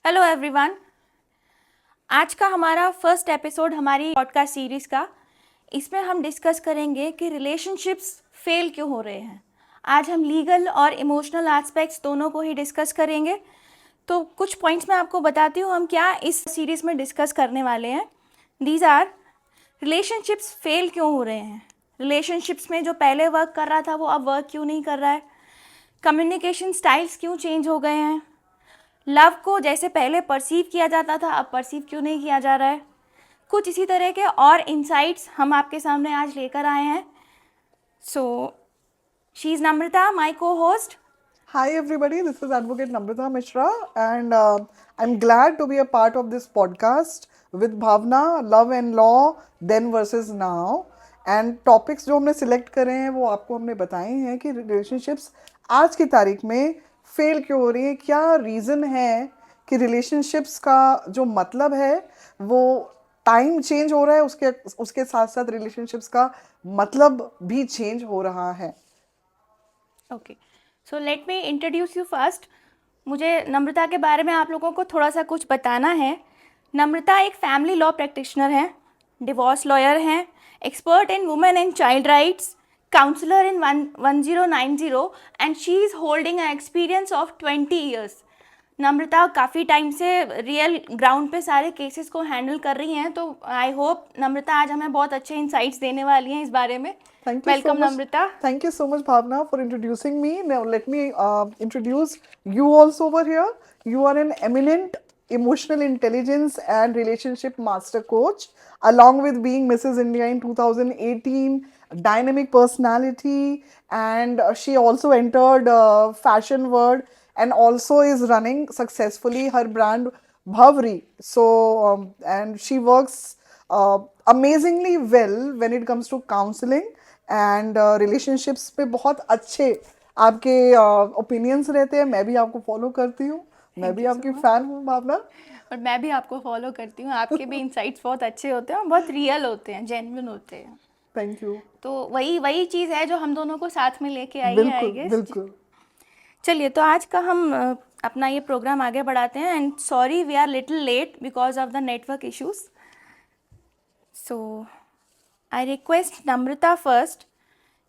Hello everyone. आज का हमारा फर्स्ट एपिसोड हमारी पॉडकास्ट सीरीज़ का। इसमें हम डिस्कस करेंगे कि रिलेशनशिप्स फेल क्यों हो रहे हैं। आज हम लीगल और इमोशनल एस्पेक्ट्स दोनों को ही डिस्कस करेंगे। तो कुछ पॉइंट्स मैं आपको बताती हूँ हम क्या इस सीरीज़ में डिस्कस करने वाले हैं। दीज आर रिलेशनशिप्स फेल क्यों हो रहे हैं, रिलेशनशिप्स में जो पहले वर्क कर रहा था वो अब वर्क क्यों नहीं कर रहा है, कम्युनिकेशन स्टाइल्स क्यों चेंज हो गए हैं, लव को जैसे पहले परसीव किया जाता था अब परसीव क्यों नहीं किया जा रहा है। कुछ इसी तरह के और इंसाइट्स हम आपके सामने आज लेकर आए हैं। सो शी इज़ नम्रता, माई को host. Hi everybody, this is Advocate Namrata Mishra and I'm glad to be a part of this podcast with Bhavna, Love and Law, Then versus Now. And topics जो हमने select करे हैं वो आपको हमने बताए हैं कि relationships आज की तारीख में fail क्यों हो रही है, क्या reason है कि relationships का जो मतलब है वो टाइम चेंज हो रहा है, उसके साथ साथ relationships का मतलब भी चेंज हो रहा है। Okay, so let me introduce you first. मुझे नम्रता के बारे में आप लोगों को थोड़ा सा कुछ बताना है। नम्रता एक फैमिली लॉ प्रैक्टिशनर हैं, डिवोर्स लॉयर हैं, expert in women and child rights, counsellor in 1090 and she is holding a experience of 20 years. Namrata काफ़ी टाइम से रियल ग्राउंड पे सारे केसेस को हैंडल कर रही हैं, तो आई होप नम्रता आज हमें बहुत अच्छे इंसाइट्स देने वाली हैं इस बारे में। Thank you so welcome much. Namrata. Thank you so much, Bhavna, for introducing me. Now, let me introduce you also over here. You are an eminent emotional intelligence and relationship master coach, along with being Mrs. India in 2018, dynamic personality, and she also entered fashion world and also is running successfully her brand Bhavri. And she works amazingly well when it comes to counseling and relationships पे बहुत अच्छे आपके opinions रहते हैं। मैं भी आपको follow करती हूँ, मैं भी आपकी फ़ैन हूँ भावना। और मैं भी आपको फॉलो करती हूँ। आपके भी इंसाइट्स बहुत अच्छे होते हैं और बहुत रियल होते हैं, जेन्युइन होते हैं। Thank you. तो वही वही चीज़ है जो हम दोनों को साथ में लेके आई है, आई बिल्कुल गेस। बिल्कुल। चलिए, तो आज का हम अपना ये प्रोग्राम आगे बढ़ाते हैं। And sorry we are little late because of the network issues. So I request Namrata first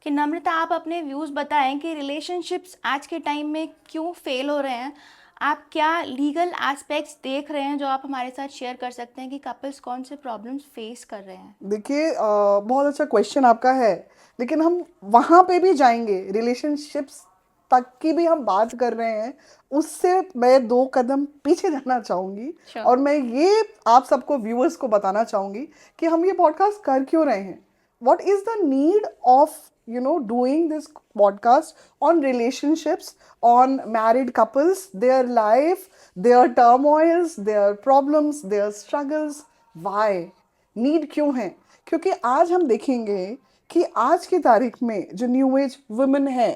कि नम्रता आप अपने व्यूज़ बताएं कि रिलेशनशिप्स आज के टाइम में क्यों फेल हो रहे हैं। आप क्या लीगल एस्पेक्ट्स देख रहे हैं जो आप हमारे साथ शेयर कर सकते हैं कि कपल्स कौन से प्रॉब्लम्स फेस कर रहे हैं। देखिए बहुत अच्छा क्वेश्चन आपका है, लेकिन हम वहाँ पे भी जाएंगे, रिलेशनशिप्स तक की भी हम बात कर रहे हैं। उससे मैं 2 कदम पीछे जाना चाहूँगी Sure. और मैं ये आप सबको व्यूअर्स को बताना चाहूँगी कि हम ये पॉडकास्ट कर क्यों रहे हैं। What is the need of doing this podcast on relationships, on married couples, their life, their turmoils, their problems, their struggles? Why? Need क्यों है? क्योंकि आज हम देखेंगे कि आज की तारीख में जो न्यू एज वुमेन है,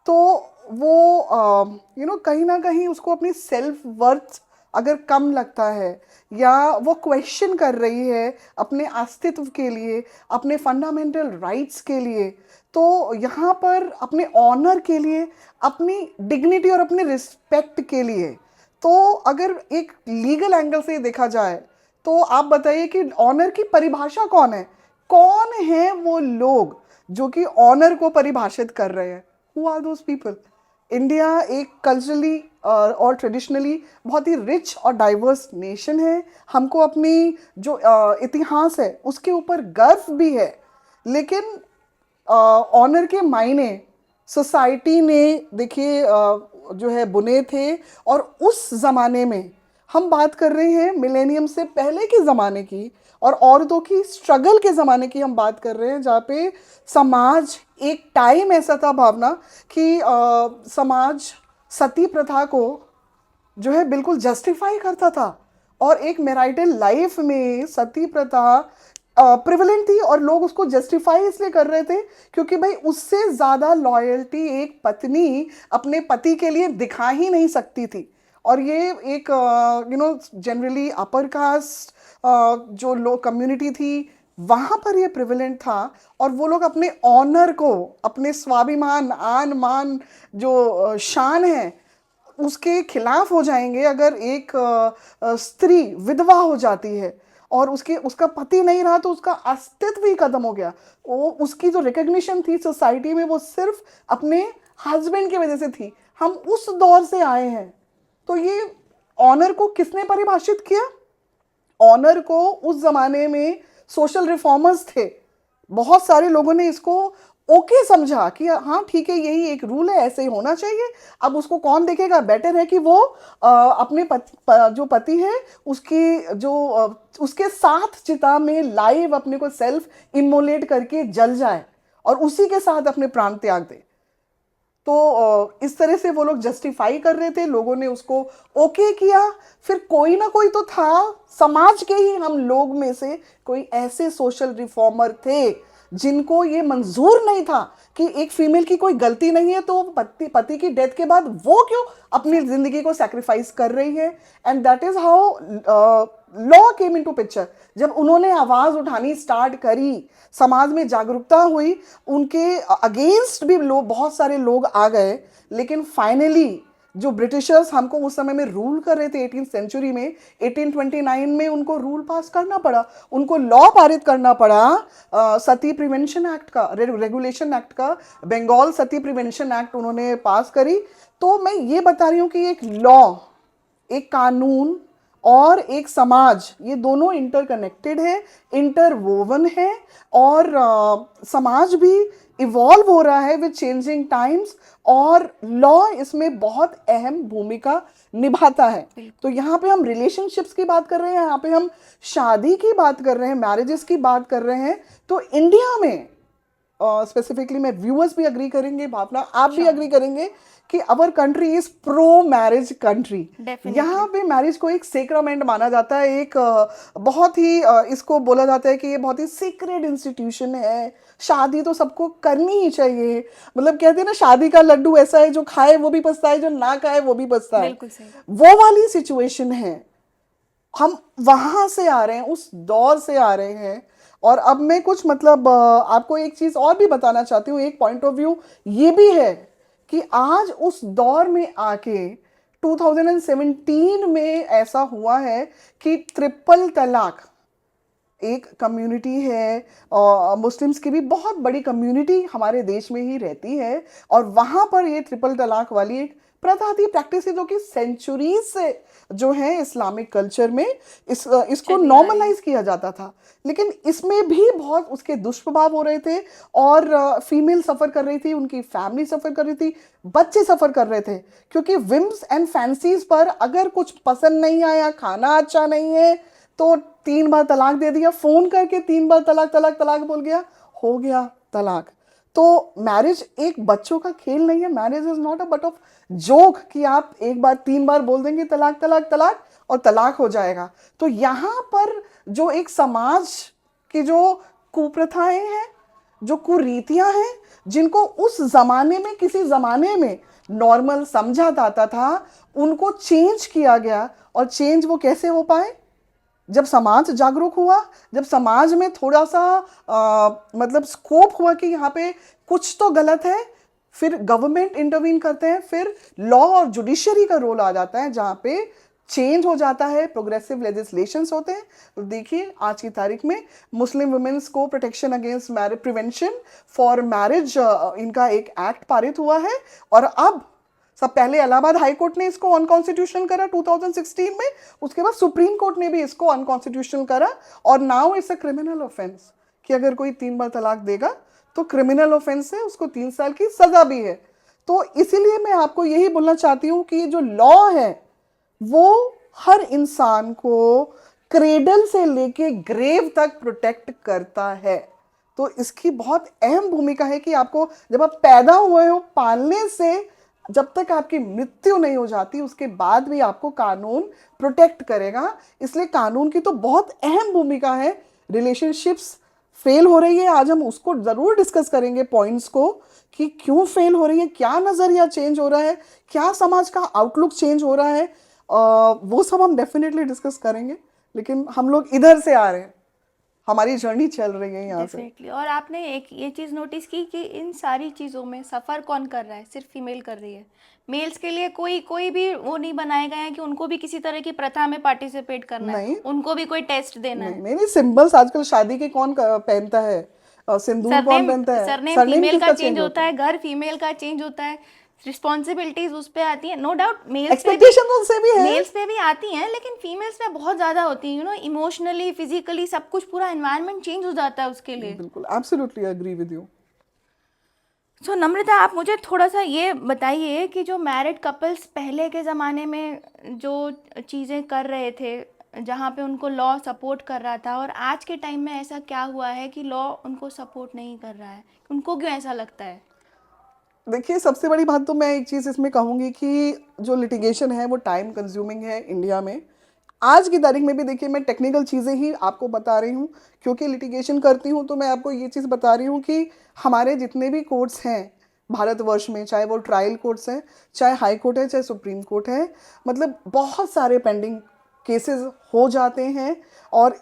तो वो कहीं ना कहीं उसको अपनी सेल्फ वर्थ अगर कम लगता है या वो क्वेश्चन कर रही है अपने अस्तित्व के लिए, अपने फंडामेंटल राइट्स के लिए, तो यहाँ पर अपने ऑनर के लिए, अपनी डिग्निटी और अपने रिस्पेक्ट के लिए, तो अगर एक लीगल एंगल से देखा जाए तो आप बताइए कि ऑनर की परिभाषा कौन है वो लोग जो कि ऑनर को परिभाषित कर रहे हैं? Who are those people? India एक कल्चरली और ट्रेडिशनली बहुत ही रिच और डाइवर्स नेशन है। हमको अपनी जो इतिहास है उसके ऊपर गर्व भी है, लेकिन ऑनर के मायने सोसाइटी ने देखिए जो है बुने थे। और उस ज़माने में हम बात कर रहे हैं मिलेनियम से पहले के ज़माने की और औरतों की स्ट्रगल के ज़माने की हम बात कर रहे हैं, जहाँ पे समाज एक टाइम ऐसा था भावना कि समाज सती प्रथा को जो है बिल्कुल जस्टिफाई करता था और एक मैरिटल लाइफ में सती प्रथा प्रिवलेंट थी और लोग उसको जस्टिफाई इसलिए कर रहे थे क्योंकि भाई उससे ज़्यादा लॉयल्टी एक पत्नी अपने पति के लिए दिखा ही नहीं सकती थी। और ये एक जनरली अपर कास्ट जो लोग कम्युनिटी थी वहाँ पर ये प्रिवलेंट था और वो लोग अपने ऑनर को, अपने स्वाभिमान, आन मान, जो शान है, उसके खिलाफ हो जाएंगे अगर एक स्त्री विधवा हो जाती है और उसका पति नहीं रहा तो उसका अस्तित्व ही खत्म हो गया। वो उसकी जो रिकग्निशन थी सोसाइटी में वो सिर्फ अपने हस्बैंड की वजह से थी। हम उस दौर से आए हैं। तो ये ऑनर को किसने परिभाषित किया? ऑनर को उस जमाने में सोशल रिफॉर्मर्स थे, बहुत सारे लोगों ने इसको ओके समझा कि हाँ ठीक है, यही एक रूल है, ऐसे ही होना चाहिए। अब उसको कौन देखेगा? बेटर है कि वो अपने जो पति है उसकी उसके साथ चिता में लाइव अपने को सेल्फ इमोलेट करके जल जाए और उसी के साथ अपने प्राण त्याग दे। तो इस तरह से वो लोग जस्टिफाई कर रहे थे, लोगों ने उसको ओके किया। फिर कोई ना कोई तो था, समाज के ही हम लोग में से कोई ऐसे सोशल रिफॉर्मर थे जिनको ये मंजूर नहीं था कि एक फीमेल की कोई गलती नहीं है तो पति की डेथ के बाद वो क्यों अपनी जिंदगी को सैक्रिफाइस कर रही है। And that is how law came into picture. जब उन्होंने आवाज उठानी स्टार्ट करी, समाज में जागरूकता हुई, उनके अगेंस्ट भी लोग, बहुत सारे लोग आ गए। लेकिन फाइनली जो ब्रिटिशर्स हमको उस समय में रूल कर रहे थे 18th सेंचुरी में, 1829 में उनको रूल पास करना पड़ा, उनको लॉ पारित करना पड़ा सती प्रिवेंशन एक्ट का, रेगुलेशन एक्ट का। बंगाल सती प्रिवेंशन एक्ट उन्होंने पास करी। तो मैं ये बता रही हूँ कि एक लॉ, एक कानून और एक समाज, ये दोनों इंटरकनेक्टेड है, इंटरवोवन है। और समाज भी इवॉल्व हो रहा है विद चेंजिंग टाइम्स और लॉ इसमें बहुत अहम भूमिका निभाता है। तो यहाँ पे हम रिलेशनशिप्स की बात कर रहे हैं, यहाँ पे हम शादी की बात कर रहे हैं, मैरिजेस की बात कर रहे हैं। तो इंडिया में स्पेसिफिकली मैं व्यूअर्स भी अग्री करेंगे, भावना आप भी अग्री करेंगे कि our country is pro marriage country. यहाँ पे मैरिज को एक सेक्रामेंट माना जाता है, एक बहुत ही इसको बोला जाता है कि ये बहुत ही सीक्रेट इंस्टीट्यूशन है, शादी तो सबको करनी ही चाहिए। मतलब कहते हैं ना, शादी का लड्डू ऐसा है जो खाए वो भी पछताए, जो ना खाए वो भी पछताए, वो वाली सिचुएशन है। हम वहां से आ रहे हैं, उस दौर से आ रहे हैं। और अब मैं कुछ मतलब आपको एक चीज और भी बताना चाहती हूँ, एक पॉइंट ऑफ व्यू ये भी है कि आज उस दौर में आके 2017 में ऐसा हुआ है कि ट्रिपल तलाक एक कम्युनिटी है, और मुस्लिम्स की भी बहुत बड़ी कम्युनिटी हमारे देश में ही रहती है, और वहाँ पर ये ट्रिपल तलाक वाली एक प्रथा थी, प्रैक्टिस जो कि सेंचुरीज से जो है इस्लामिक कल्चर में इसको नॉर्मलाइज किया जाता था। लेकिन इसमें भी बहुत उसके दुष्प्रभाव हो रहे थे और फीमेल सफ़र कर रही थी, उनकी फैमिली सफ़र कर रही थी, बच्चे सफ़र कर रहे थे। क्योंकि विम्स एंड फैंसीज पर अगर कुछ पसंद नहीं आया, खाना अच्छा नहीं है, तो 3 बार तलाक दे दिया, फ़ोन करके 3 बार तलाक तलाक तलाक बोल गया, हो गया तलाक। तो मैरिज एक बच्चों का खेल नहीं है। Marriage is not a but of joke कि आप एक बार 3 बार बोल देंगे तलाक तलाक तलाक और तलाक हो जाएगा। तो यहाँ पर जो एक समाज की जो कुप्रथाएं हैं, जो कुरीतियां हैं, जिनको उस जमाने में, किसी जमाने में नॉर्मल समझा जाता था, उनको चेंज किया गया। और चेंज वो कैसे हो पाए? जब समाज जागरूक हुआ, जब समाज में थोड़ा सा मतलब स्कोप हुआ कि यहाँ पे कुछ तो गलत है, फिर गवर्नमेंट इंटरवीन करते हैं, फिर लॉ और जुडिशरी का रोल आ जाता है, जहाँ पे चेंज हो जाता है, प्रोग्रेसिव लेजिस्लेशंस होते हैं। तो देखिए आज की तारीख में मुस्लिम वुमेन्स को protection against marriage, prevention for marriage, इनका एक एक्ट पारित हुआ है। और अब सब पहले इलाहाबाद हाई कोर्ट ने इसको अनकॉन्स्टिट्यूशनल करा 2016 में, उसके बाद सुप्रीम कोर्ट ने भी इसको अनकॉन्स्टिट्यूशनल करा। और now it's a criminal offence कि अगर कोई 3 बार तलाक देगा तो क्रिमिनल ऑफेंस है, उसको 3 साल की सजा भी है। तो इसीलिए मैं आपको यही बोलना चाहती हूँ कि जो लॉ है वो हर इंसान को क्रेडल से लेके ग्रेव तक प्रोटेक्ट करता है। तो इसकी बहुत अहम भूमिका है कि आपको जब आप पैदा हुए हो, पालने से जब तक आपकी मृत्यु नहीं हो जाती, उसके बाद भी आपको कानून प्रोटेक्ट करेगा। इसलिए कानून की तो बहुत अहम भूमिका है। रिलेशनशिप्स फेल हो रही है, आज हम उसको ज़रूर डिस्कस करेंगे पॉइंट्स को कि क्यों फेल हो रही है, क्या नज़रिया चेंज हो रहा है, क्या समाज का आउटलुक चेंज हो रहा है, वो सब हम डेफिनेटली डिस्कस करेंगे। लेकिन हम लोग इधर से आ रहे हैं, हमारी जर्नी चल रही है यहाँ से। और आपने एक ये चीज़ नोटिस की कि इन सारी चीज़ों में सफ़र कौन कर रहा है? सिर्फ फीमेल कर रही है। मेल्स के लिए कोई कोई भी वो नहीं बनाए गए हैं कि उनको भी किसी तरह की प्रथा में पार्टिसिपेट करना है, नहीं उनको भी कोई टेस्ट देना नहीं है। नहीं नहीं, सिंबल्स आजकल शादी के कौन पहनता है? सिंदूर कौन सरनेम पहनता है? सरनेम सरनेम फीमेल का किसका चेंज चेंज होता होता है? है, घर फीमेल का चेंज होता है, रिस्पॉन्सिबिलिटीज उस पे आती है। नो डाउट एक्सपेक्टेशन उनसे भी है। मेल्स पे भी आती हैं, लेकिन फीमेल्स पे बहुत ज़्यादा होती हैं, इमोशनली फिजिकली सब कुछ, पूरा एनवायरनमेंट चेंज हो जाता है उसके लिए। बिल्कुल, एब्सोल्युटली एग्री विद यू। सो नम्रता, आप मुझे थोड़ा सा ये बताइए कि जो मैरिड कपल्स पहले के ज़माने में जो चीज़ें कर रहे थे, जहाँ पे उनको लॉ सपोर्ट कर रहा था, और आज के टाइम में ऐसा क्या हुआ है कि लॉ उनको सपोर्ट नहीं कर रहा है, उनको क्यों ऐसा लगता है? देखिए, सबसे बड़ी बात तो मैं एक चीज़ इसमें कहूँगी कि जो लिटिगेशन है वो टाइम कंज्यूमिंग है इंडिया में। आज की तारीख में भी देखिए, मैं टेक्निकल चीज़ें ही आपको बता रही हूँ, क्योंकि लिटिगेशन करती हूँ तो मैं आपको ये चीज़ बता रही हूँ कि हमारे जितने भी कोर्ट्स हैं भारतवर्ष में, चाहे वो ट्रायल कोर्ट्स हैं, चाहे हाई कोर्ट है, चाहे सुप्रीम कोर्ट है, मतलब बहुत सारे पेंडिंग केसेस हो जाते हैं। और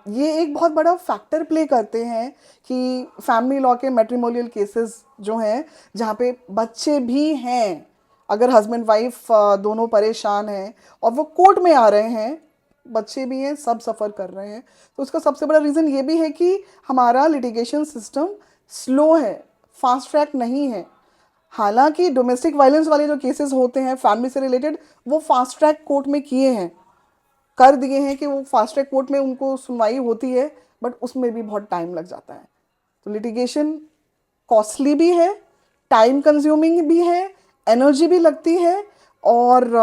ये एक बहुत बड़ा फैक्टर प्ले करते हैं कि फैमिली लॉ के मैट्रिमोनियल केसेस जो हैं, जहाँ पे बच्चे भी हैं, अगर हस्बैंड वाइफ दोनों परेशान हैं और वो कोर्ट में आ रहे हैं, बच्चे भी हैं, सब सफ़र कर रहे हैं, तो उसका सबसे बड़ा रीज़न ये भी है कि हमारा लिटिगेशन सिस्टम स्लो है, फास्ट ट्रैक नहीं है। हालांकि डोमेस्टिक वायलेंस वाले जो केसेस होते हैं फैमिली से रिलेटेड, वो फास्ट ट्रैक कोर्ट में किए हैं, कर दिए हैं कि वो फास्ट ट्रैक कोर्ट में उनको सुनवाई होती है, बट उसमें भी बहुत टाइम लग जाता है। तो लिटिगेशन कॉस्टली भी है, टाइम कंज्यूमिंग भी है, एनर्जी भी लगती है, और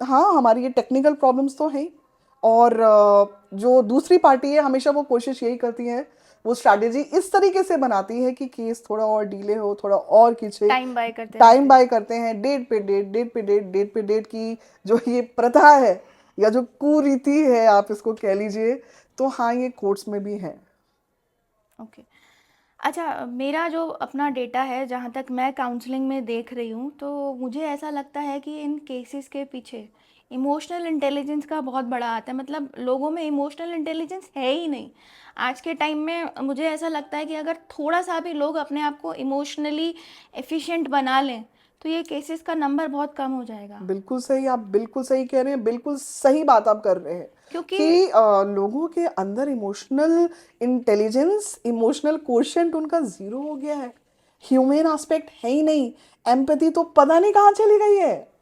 हाँ, हमारी ये टेक्निकल प्रॉब्लम्स तो हैं। और जो दूसरी पार्टी है, हमेशा वो कोशिश यही करती है, वो स्ट्रैटेजी इस तरीके से बनाती है कि केस थोड़ा और डिले हो, थोड़ा और खींचे, टाइम बाय करते टाइम रहते हैं। बाय करते हैं, डेट पे डेट, डेट पे डेट, डेट पे डेट की जो ये प्रथा है या जो कुरीति है, आप इसको कह लीजिए, तो हाँ, ये कोर्ट्स में भी है। ओके। अच्छा, मेरा जो अपना डेटा है, जहाँ तक मैं काउंसलिंग में देख रही हूँ, तो मुझे ऐसा लगता है कि इन केसेस के पीछे इमोशनल इंटेलिजेंस का बहुत बड़ा हाथ है। मतलब लोगों में इमोशनल इंटेलिजेंस है ही नहीं आज के टाइम में। मुझे ऐसा लगता है कि अगर थोड़ा सा भी लोग अपने आप को इमोशनली एफिशिएंट बना लें, तो ये केसेस का नंबर बहुत कम हो जाएगा। बिल्कुल सही, आप बिल्कुल सही कह रहे हैं, बिल्कुल सही बात आप कर रहे हैं क्योंकि कि लोगों के अंदर इमोशनल इंटेलिजेंस, इमोशनल कोशेंट उनका जीरो हो गया है, ह्यूमन एस्पेक्ट है ही नहीं, एम्पैथी तो पता नहीं कहाँ चली गई है।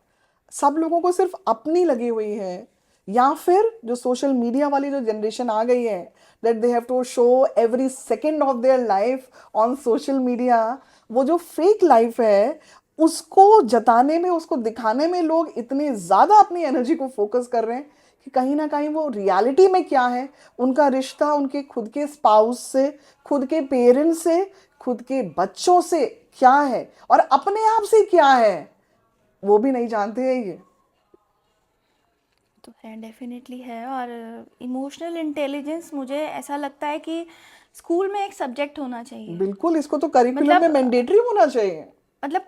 सब लोगों को सिर्फ अपनी लगी हुई है, या फिर जो सोशल मीडिया वाली जो जनरेशन आ गई है, that they have to show every second of their life on social media. वो जो फेक लाइफ है, उसको जताने में, उसको दिखाने में लोग इतने ज़्यादा अपनी एनर्जी को फोकस कर रहे हैं कि कहीं ना कहीं वो रियलिटी में क्या है, उनका रिश्ता उनके खुद के स्पाउस से, खुद के पेरेंट्स से, खुद के बच्चों से क्या है, और अपने आप से क्या है, वो भी नहीं जानते हैं ये। तो है, डेफिनेटली है। और इमोशनल इंटेलिजेंस मुझे ऐसा लगता है कि स्कूल में एक सब्जेक्ट होना चाहिए। बिल्कुल, इसको तो करिकुलम में मतलब मैंडेटरी होना चाहिए।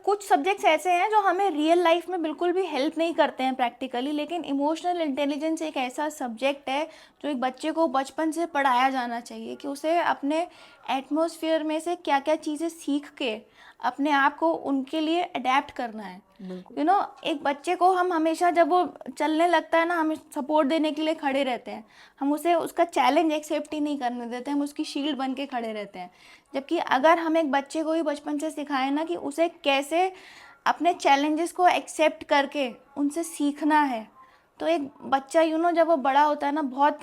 कुछ सब्जेक्ट्स ऐसे हैं जो हमें रियल लाइफ में बिल्कुल भी हेल्प नहीं करते हैं प्रैक्टिकली, लेकिन इमोशनल इंटेलिजेंस एक ऐसा सब्जेक्ट है जो एक बच्चे को बचपन से पढ़ाया जाना चाहिए, कि उसे अपने एटमॉस्फेयर में से क्या क्या चीज़ें सीख के अपने आप को उनके लिए अडेप्ट करना है। एक बच्चे को हम हमेशा, जब वो चलने लगता है ना, हम सपोर्ट देने के लिए खड़े रहते हैं, हम उसे उसका चैलेंज एक्सेप्ट ही नहीं करने देते, हम उसकी शील्ड बन के खड़े रहते हैं। जबकि अगर हम एक बच्चे को ही बचपन से सिखाएं ना कि उसे कैसे अपने चैलेंजेस को एक्सेप्ट करके उनसे सीखना है, तो एक बच्चा जब वो बड़ा होता है ना, बहुत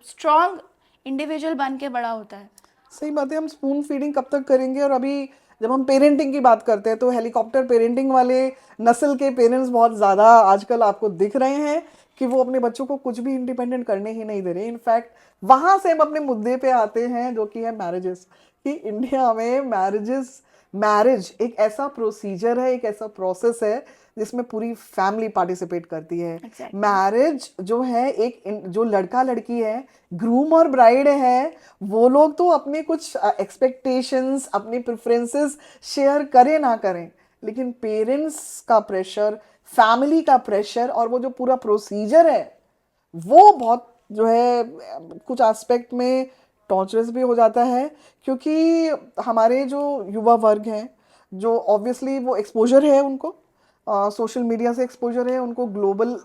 स्ट्रॉन्ग इंडिविजुअल बन के बड़ा होता है। सही बात है, हम स्पून फीडिंग कब तक करेंगे? और अभी जब हम पेरेंटिंग की बात करते हैं, तो हेलीकॉप्टर पेरेंटिंग वाले नस्ल के पेरेंट्स बहुत ज़्यादा आजकल आपको दिख रहे हैं कि वो अपने बच्चों को कुछ भी इंडिपेंडेंट करने ही नहीं दे रहे। इनफैक्ट वहाँ से हम अपने मुद्दे पे आते हैं, जो कि है मैरिजेस, कि इंडिया में मैरिज एक ऐसा प्रोसीजर है, एक ऐसा प्रोसेस है जिसमें पूरी फैमिली पार्टिसिपेट करती है। Exactly. मैरिज जो है, जो लड़का लड़की है, ग्रूम और ब्राइड है, वो लोग तो अपने कुछ एक्सपेक्टेशंस, अपनी प्रेफरेंसेस शेयर करें ना करें, लेकिन पेरेंट्स का प्रेशर, फैमिली का प्रेशर, और वो जो पूरा प्रोसीजर है, वो बहुत जो है कुछ एस्पेक्ट में टॉर्चरस भी हो जाता है। क्योंकि हमारे जो युवा वर्ग हैं, जो ऑब्वियसली वो एक्सपोजर है उनको, सोशल मीडिया से एक्सपोजर है, उनको ग्लोबल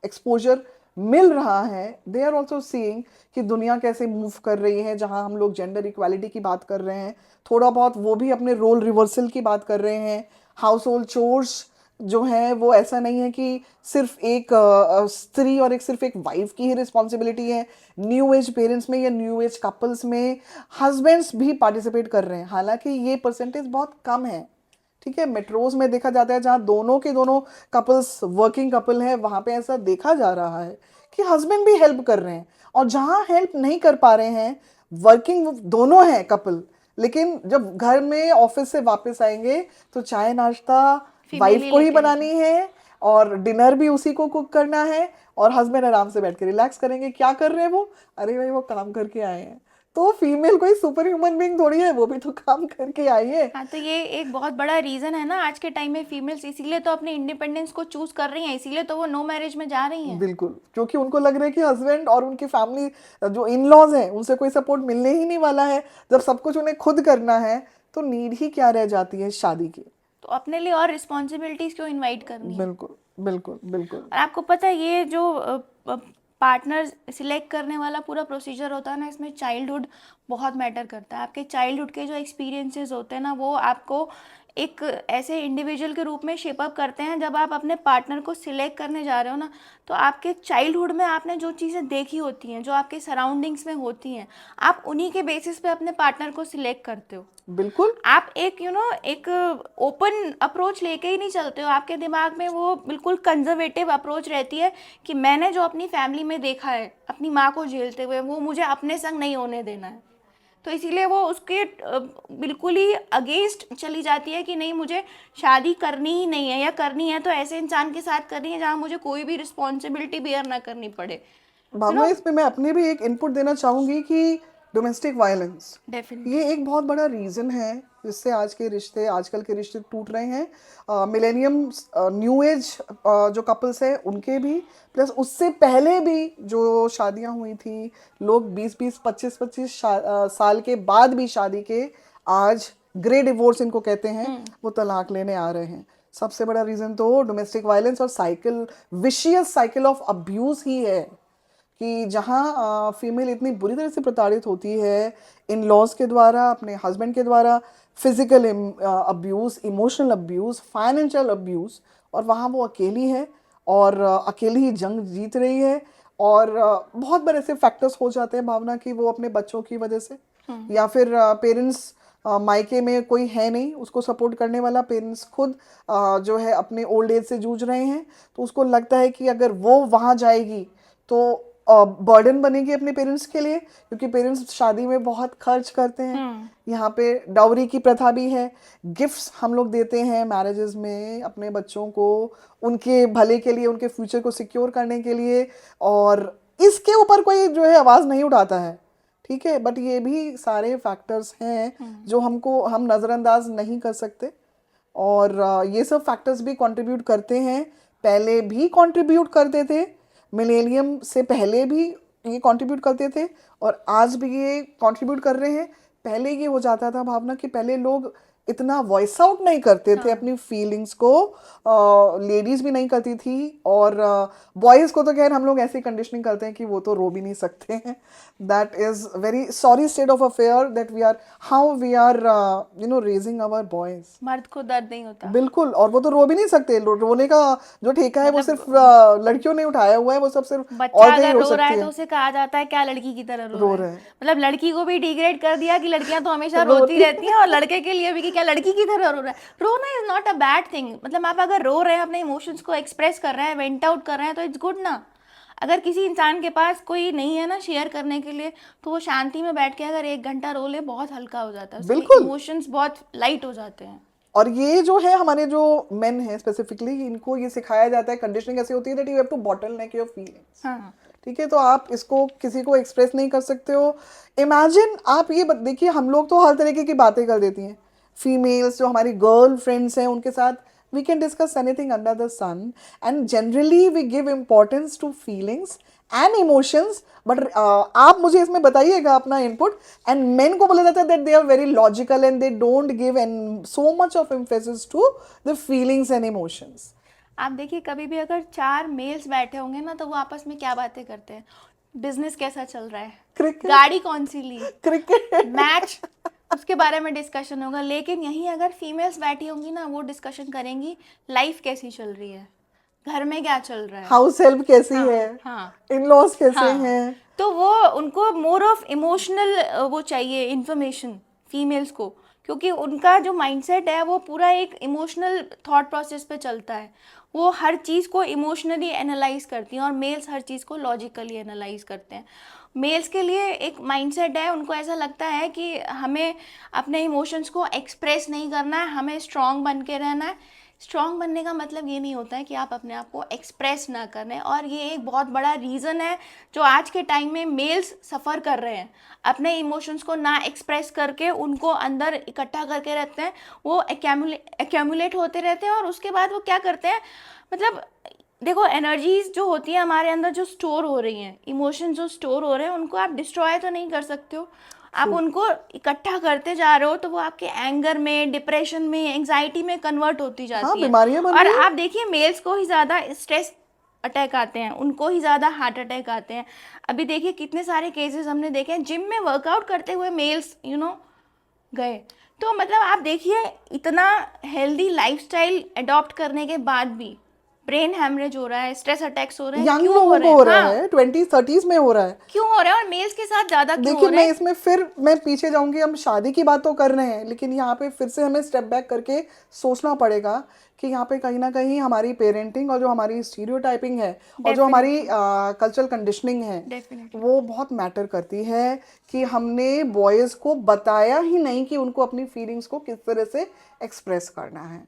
एक्सपोजर मिल रहा है, दे आर ऑल्सो सीइंग कि दुनिया कैसे मूव कर रही है, जहां हम लोग जेंडर इक्वालिटी की बात कर रहे हैं, थोड़ा बहुत वो भी अपने रोल रिवर्सल की बात कर रहे हैं। हाउस होल्ड चोर्स जो है वो ऐसा नहीं है कि सिर्फ एक स्त्री और सिर्फ एक वाइफ की ही रिस्पॉन्सिबिलिटी है। न्यू एज पेरेंट्स में या न्यू एज कपल्स में हस्बैंड्स भी पार्टिसिपेट कर रहे हैं, हालांकि ये परसेंटेज बहुत कम है। ठीक है, मेट्रोज में देखा जाता है जहाँ दोनों के दोनों कपल्स वर्किंग कपल है, वहां पे ऐसा देखा जा रहा है कि हस्बैंड भी हेल्प कर रहे हैं। और जहाँ हेल्प नहीं कर पा रहे हैं, वर्किंग दोनों हैं कपल, लेकिन जब घर में ऑफिस से वापस आएंगे तो चाय नाश्ता वाइफ को ही बनानी है और डिनर भी उसी को कुक करना है, और हस्बैंड आराम से बैठ के रिलैक्स करेंगे। क्या कर रहे हैं वो? अरे भाई वो काम करके आए हैं। तो फीमेल कोई सुपर ह्यूमन बीइंग थोड़ी है, वो भी तो काम करके आई है। हाँ, तो ये एक बहुत बड़ा रीज़न है ना आज के टाइम में फीमेल्स इसीलिए तो अपने इंडिपेंडेंस को चूज कर रही हैं, इसीलिए तो वो नो मैरिज में जा रही हैं। बिल्कुल, क्योंकि उनको लग रहा है कि हस्बैंड और उनकी फैमिली जो इन लॉज हैं उनसे कोई सपोर्ट मिलने ही नहीं वाला है। जब सब कुछ उन्हें खुद करना है तो नीड ही क्या रह जाती है शादी की। तो अपने लिए और रिस्पॉन्सिबिलिटीज क्यों इनवाइट करनी है? बिल्कुल बिल्कुल बिल्कुल। और आपको पता है ये जो पार्टनर सिलेक्ट करने वाला पूरा प्रोसीजर होता है ना, इसमें चाइल्डहुड बहुत मैटर करता है। आपके चाइल्डहुड के जो एक्सपीरियंसेस होते हैं ना, वो आपको एक ऐसे इंडिविजुअल के रूप में शेप अप करते हैं। जब आप अपने पार्टनर को सिलेक्ट करने जा रहे हो ना, तो आपके चाइल्डहुड में आपने जो चीज़ें देखी होती हैं, जो आपके सराउंडिंग्स में होती हैं, आप उन्हीं के बेसिस पे अपने पार्टनर को सिलेक्ट करते हो। बिल्कुल आप एक एक ओपन अप्रोच लेके ही नहीं चलते हो। आपके दिमाग में वो बिल्कुल कंजर्वेटिव अप्रोच रहती है कि मैंने जो अपनी फैमिली में देखा है अपनी माँ को झेलते हुए, वो मुझे अपने संग नहीं होने देना है। तो इसीलिए वो उसके बिल्कुल ही अगेंस्ट चली जाती है कि नहीं, मुझे शादी करनी ही नहीं है, या करनी है तो ऐसे इंसान के साथ करनी है जहाँ मुझे कोई भी रिस्पॉन्सिबिलिटी बेयर ना करनी पड़े। भावना, इसमें मैं अपने भी एक इनपुट देना चाहूंगी कि डोमेस्टिक वायलेंस डेफिनेटली ये एक बहुत बड़ा रीज़न है जिससे आजकल के रिश्ते टूट रहे हैं। मिलेनियम न्यू एज जो कपल्स हैं उनके भी, प्लस उससे पहले भी जो शादियां हुई थी, लोग 20-20 25-25 साल के बाद भी शादी के आज ग्रे डिवोर्स इनको कहते हैं, वो तलाक लेने आ रहे हैं। सबसे बड़ा रीज़न तो डोमेस्टिक वायलेंस और विशियस साइकिल ऑफ अब्यूज़ ही है कि जहाँ फीमेल इतनी बुरी तरह से प्रताड़ित होती है इन लॉज के द्वारा, अपने हस्बैंड के द्वारा, physical abuse, emotional abuse, financial abuse, और वहाँ वो अकेली है और अकेली ही जंग जीत रही है। और बहुत बड़े ऐसे फैक्टर्स हो जाते हैं भावना कि वो अपने बच्चों की वजह से, या फिर पेरेंट्स मायके में कोई है नहीं उसको सपोर्ट करने वाला, पेरेंट्स खुद जो है अपने ओल्ड एज से जूझ रहे हैं, तो उसको लगता है कि अगर वो वहाँ जाएगी तो बर्डन बनेगी अपने पेरेंट्स के लिए, क्योंकि पेरेंट्स शादी में बहुत खर्च करते हैं। यहाँ पे डाउरी की प्रथा भी है, गिफ्ट्स हम लोग देते हैं मैरिजेस में अपने बच्चों को, उनके भले के लिए, उनके फ्यूचर को सिक्योर करने के लिए, और इसके ऊपर कोई जो है आवाज़ नहीं उठाता है। ठीक है, बट ये भी सारे फैक्टर्स हैं जो हम नज़रअंदाज नहीं कर सकते, और ये सब फैक्टर्स भी कंट्रीब्यूट करते हैं, पहले भी कंट्रीब्यूट करते थे, मिलेनियम से पहले भी ये कंट्रीब्यूट करते थे, और आज भी ये कंट्रीब्यूट कर रहे हैं। पहले ये हो जाता था भावना कि पहले लोग इतना वॉइस आउट नहीं करते थे अपनी फीलिंग्स को, लेडीज भी नहीं करती थी, और बॉयज़ को तो खैर हम लोग ऐसी कंडीशनिंग करते हैं कि वो तो रो भी नहीं सकते हैं। That is very sorry state of affair that we are raising our boys. मर्द को दर्द नहीं होता। बिल्कुल, और वो तो रो भी नहीं सकते, रोने का जो ठेका है वो सिर्फ लड़कियों ने उठाया हुआ है, वो सब सिर्फ बच्चा औरतें ही अगर रो रो रहा सकती है है। तो उसे कहा जाता है क्या लड़की की तरह रो रो रहे रहा है। हैं। मतलब लड़की को भी डिग्रेड कर दिया कि लड़कियां तो हमेशा रोती रोती रहती हैं, और लड़के के लिए भी कि क्या लड़की की तरह रो रहा है। रोना is not a bad thing. मतलब आप अगर रो रहे हैं, अपने इमोशंस को एक्सप्रेस कर रहे हैं, वेंट आउट कर रहे हैं, तो इट्स गुड ना। अगर किसी इंसान के पास कोई नहीं है ना शेयर करने के लिए, तो वो शांति में बैठ के अगर 1 घंटा रो ले, बहुत हल्का हो जाता है, उसके बिल्कुल। इमोशंस बहुत लाइट हो जाते हैं। और ये जो है हमारे जो मेन है स्पेसिफिकली, इनको ये सिखाया जाता है, कंडीशनिंग ऐसी होती है that you have to bottle neck your feelings. हाँ, ठीक है, तो आप इसको किसी को एक्सप्रेस नहीं कर सकते हो। इमेजिन आप ये देखिए, हम लोग तो हर तरीके की बातें कर देती हैं, फीमेल्स जो हमारी गर्ल फ्रेंड्स हैं उनके साथ we can discuss anything under the sun, and generally we give importance to feelings and emotions. But आप मुझे इसमें बताइएगा अपना इनपुट। एंड मेन को बोला जाता है that they are very logical and they don't give and so much of emphasis to the feelings and emotions. आप देखिए कभी भी अगर 4 मेल्स बैठे होंगे ना तो वो आपस में क्या बातें करते हैं, बिजनेस कैसा चल रहा है, क्रिकेट, गाड़ी कौन सी ली, क्रिकेट। मैच, उसके बारे में डिस्कशन होगा। लेकिन यहीं अगर फीमेल्स बैठी होंगी ना वो डिस्कशन करेंगी लाइफ कैसी चल रही है, घर में क्या चल रहा है। हाउस हेल्प कैसी हाँ है, हाँ इन लॉज कैसे हाँ। हैं। तो वो उनको मोर ऑफ इमोशनल वो चाहिए इंफॉर्मेशन फीमेल्स को, क्योंकि उनका जो माइंडसेट है वो पूरा एक इमोशनल थॉट प्रोसेस पे चलता है। वो हर चीज़ को इमोशनली एनालाइज करती हैं और मेल्स हर चीज़ को लॉजिकली एनालाइज करते हैं। मेल्स के लिए एक माइंडसेट है, उनको ऐसा लगता है कि हमें अपने इमोशंस को एक्सप्रेस नहीं करना है, हमें स्ट्रांग बन के रहना है। स्ट्रांग बनने का मतलब ये नहीं होता है कि आप अपने आप को एक्सप्रेस ना करें, और ये एक बहुत बड़ा रीज़न है जो आज के टाइम में मेल्स सफ़र कर रहे हैं। अपने इमोशंस को ना एक्सप्रेस करके उनको अंदर इकट्ठा करके रहते हैं, वो एक्यूमुलेट होते रहते हैं, और उसके बाद वो क्या करते हैं, मतलब देखो एनर्जीज जो होती है हमारे अंदर जो स्टोर हो रही हैं, इमोशंस जो स्टोर हो रहे हैं, उनको आप डिस्ट्रॉय तो नहीं कर सकते हो, आप उनको इकट्ठा करते जा रहे हो, तो वो आपके एंगर में, डिप्रेशन में, एंजाइटी में कन्वर्ट होती हाँ, जाती हैं। बीमारियां बन और रही हैं। आप देखिए मेल्स को ही ज़्यादा स्ट्रेस अटैक आते हैं, उनको ही ज़्यादा हार्ट अटैक आते हैं। अभी देखिए कितने सारे केसेस हमने देखे हैं जिम में वर्कआउट करते हुए मेल्स गए। तो मतलब आप देखिए इतना हेल्दी लाइफस्टाइल अडॉप्ट करने के बाद भी ब्रेन हैमरेज हो रहा है, स्ट्रेस अटैक्स हो रहे हैं, यंग क्यों हो लोगों रहे को हैं? हो रहा हाँ, है, 20s 30s में हो रहा है। क्यों हो रहा है, और मेल्स के साथ ज़्यादा क्यों हो देखिए रहे मैं हैं? इसमें फिर मैं पीछे जाऊंगी, हम शादी की बात तो कर रहे हैं, लेकिन यहाँ पे फिर से हमें स्टेप बैक करके सोचना पड़ेगा कि यहाँ पे कहीं ना कहीं हमारी पेरेंटिंग और जो हमारी स्टीरियोटाइपिंग है और जो हमारी कल्चरल कंडीशनिंग है डेफिनेटली। वो बहुत मैटर करती है। कि हमने बॉयज़ को बताया ही नहीं कि उनको अपनी फीलिंग्स को किस तरह से एक्सप्रेस करना है।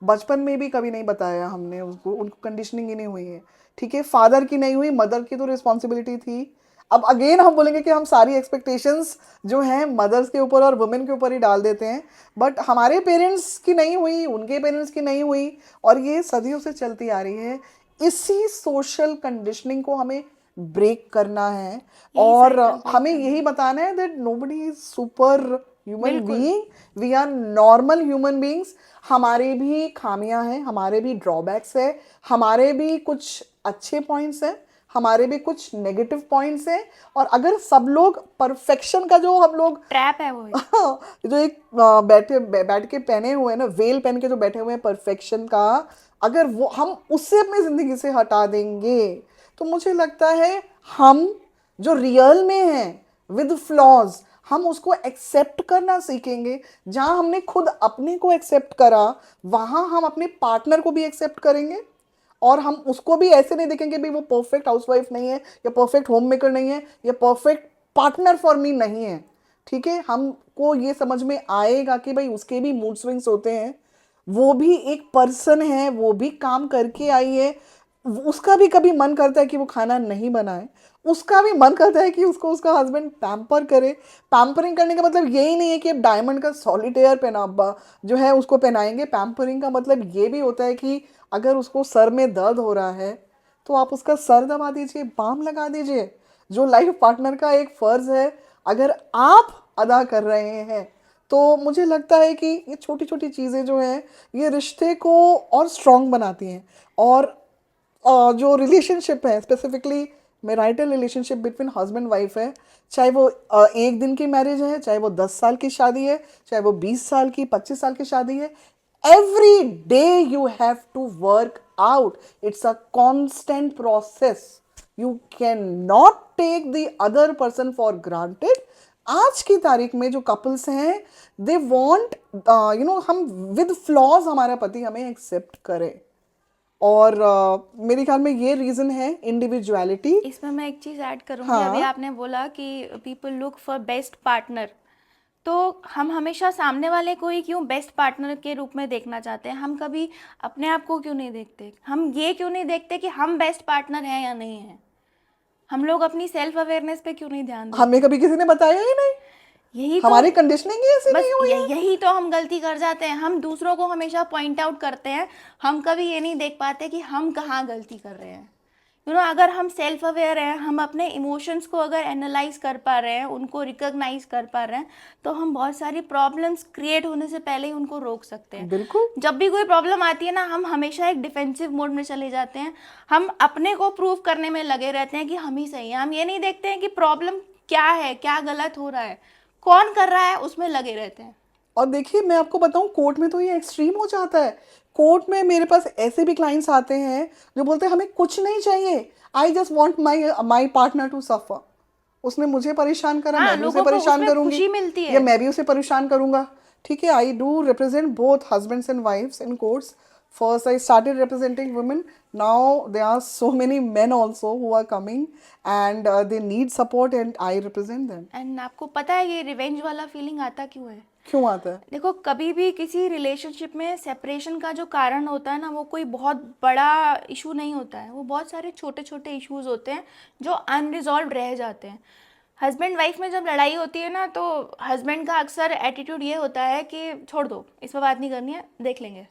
बचपन में भी कभी नहीं बताया हमने उसको, उनको कंडीशनिंग ही नहीं हुई है। ठीक है, फादर की नहीं हुई, मदर की तो रिस्पॉन्सिबिलिटी थी। अब अगेन हम बोलेंगे कि हम सारी एक्सपेक्टेशंस जो हैं मदर्स के ऊपर और वुमेन के ऊपर ही डाल देते हैं, बट हमारे पेरेंट्स की नहीं हुई, उनके पेरेंट्स की नहीं हुई, और ये सदियों से चलती आ रही है। इसी सोशल कंडीशनिंग को हमें ब्रेक करना है, यही और साइकिल ब्रेक हमें करना यही बताना है that nobody is super human बिल्कुल। Being, we are normal human beings. हमारे भी खामियां हैं, हमारे भी ड्रॉबैक्स है, हमारे भी कुछ अच्छे पॉइंट्स हैं, हमारे भी कुछ नेगेटिव पॉइंट्स हैं। और अगर सब लोग परफेक्शन का जो हम लोग ट्रैप है वो एक। जो एक बैठ के पहने हुए हैं ना, वेल पहन के जो बैठे हुए हैं परफेक्शन का, अगर वो हम उससे अपनी जिंदगी से हटा देंगे तो मुझे लगता है हम जो रियल में हैं विद फ्लॉज, हम उसको एक्सेप्ट करना सीखेंगे। जहां हमने खुद अपने को एक्सेप्ट करा वहां हम अपने पार्टनर को भी एक्सेप्ट करेंगे, और हम उसको भी ऐसे नहीं देखेंगे भाई वो परफेक्ट हाउसवाइफ नहीं है, या परफेक्ट होम मेकर नहीं है, या परफेक्ट पार्टनर फॉर मी नहीं है। ठीक है, हमको ये समझ में आएगा कि भाई उसके भी मूड स्विंग्स होते हैं, वो भी एक पर्सन है, वो भी काम करके आई है, उसका भी कभी मन करता है कि वो खाना नहीं बनाए, उसका भी मन करता है कि उसको उसका हस्बैंड पैम्पर करे। पैम्परिंग करने का मतलब यही नहीं है कि अब डायमंड का सॉलिटेयर पहना जो है उसको पहनाएंगे। पैम्परिंग का मतलब ये भी होता है कि अगर उसको सर में दर्द हो रहा है तो आप उसका सर दबा दीजिए, बाम लगा दीजिए, जो लाइफ पार्टनर का एक फ़र्ज़ है अगर आप अदा कर रहे हैं। तो मुझे लगता है कि ये छोटी छोटी चीज़ें जो हैं ये रिश्ते को और स्ट्रॉन्ग बनाती हैं। और जो रिलेशनशिप है specifically marital relationship between husband wife है, चाहे वो 1 दिन की मैरिज है, चाहे वो 10 साल की शादी है, चाहे वो 20 साल की 25 साल की शादी है, every day you have to work out. It's a constant process. You cannot take the other person for granted. आज की तारीख में जो कपल्स हैं दे वॉन्ट हम विद फ्लॉज हमारा पति हमें एक्सेप्ट करे, और मेरे ख्याल में ये रीज़न है इंडिविजुअलिटी। इसमें मैं एक चीज़ ऐड करूँगी, अभी हाँ, आपने बोला कि people look for best partner, तो हम हमेशा सामने वाले को ही क्यों बेस्ट पार्टनर के रूप में देखना चाहते हैं, हम कभी अपने आप को क्यों नहीं देखते, हम ये क्यों नहीं देखते कि हम बेस्ट पार्टनर हैं या नहीं हैं, हम लोग अपनी सेल्फ अवेयरनेस पे क्यों नहीं ध्यान हमें देते? कभी किसी ने बताया ही नहीं, यही तो, हमारी कंडीशनिंग ही ऐसी बस नहीं हुई है। यही तो हम गलती कर जाते हैं, हम दूसरों को हमेशा पॉइंट आउट करते हैं, हम कभी ये नहीं देख पाते कि हम कहाँ गलती कर रहे हैं। अगर हम सेल्फ अवेयर हैं, हम अपने इमोशंस को अगर एनालाइज कर पा रहे हैं, उनको रिकॉग्नाइज कर पा रहे हैं, तो हम बहुत सारी प्रॉब्लम्स क्रिएट होने से पहले ही उनको रोक सकते हैं। बिल्कुल। जब भी कोई प्रॉब्लम आती है ना, हम हमेशा एक डिफेंसिव मोड में चले जाते हैं। हम अपने को प्रूव करने में लगे रहते हैं कि हम ही सही हैं। हम ये नहीं देखते हैं कि प्रॉब्लम क्या है, क्या गलत हो रहा है, कौन कर रहा है, उसमें लगे रहते हैं। और देखिए मैं आपको बताऊं, कोर्ट में तो ये एक्सट्रीम हो जाता है। कोर्ट में मेरे पास ऐसे भी क्लाइंट्स आते हैं जो बोलते हैं हमें कुछ नहीं चाहिए, I just want my my partner to suffer. उसने मुझे परेशान करा, हाँ, मैं भी उसे लोगों को परेशान उसमें करूंगी, खुशी मिलती या है। मैं भी उसे परेशान करूंगा। ठीक है, I do represent both husbands and wifes in courts. First, I started representing women. Now there are so many men also who are coming, and they need support, and I represent them. And आपको पता है ये revenge वाला feeling आता क्यों है? क्यों आता है? देखो, कभी भी किसी रिलेशनशिप में सेपरेशन का जो कारण होता है ना, वो कोई बहुत बड़ा इशू नहीं होता है। वो बहुत सारे छोटे छोटे इश्यूज होते हैं जो अनरिजॉल्व रह जाते हैं। हस्बैंड वाइफ में जब लड़ाई होती है ना, तो हस्बैंड का अक्सर एटीट्यूड ये होता है कि छोड़ दो, इस पर बात नहीं करनी है, देख लेंगे।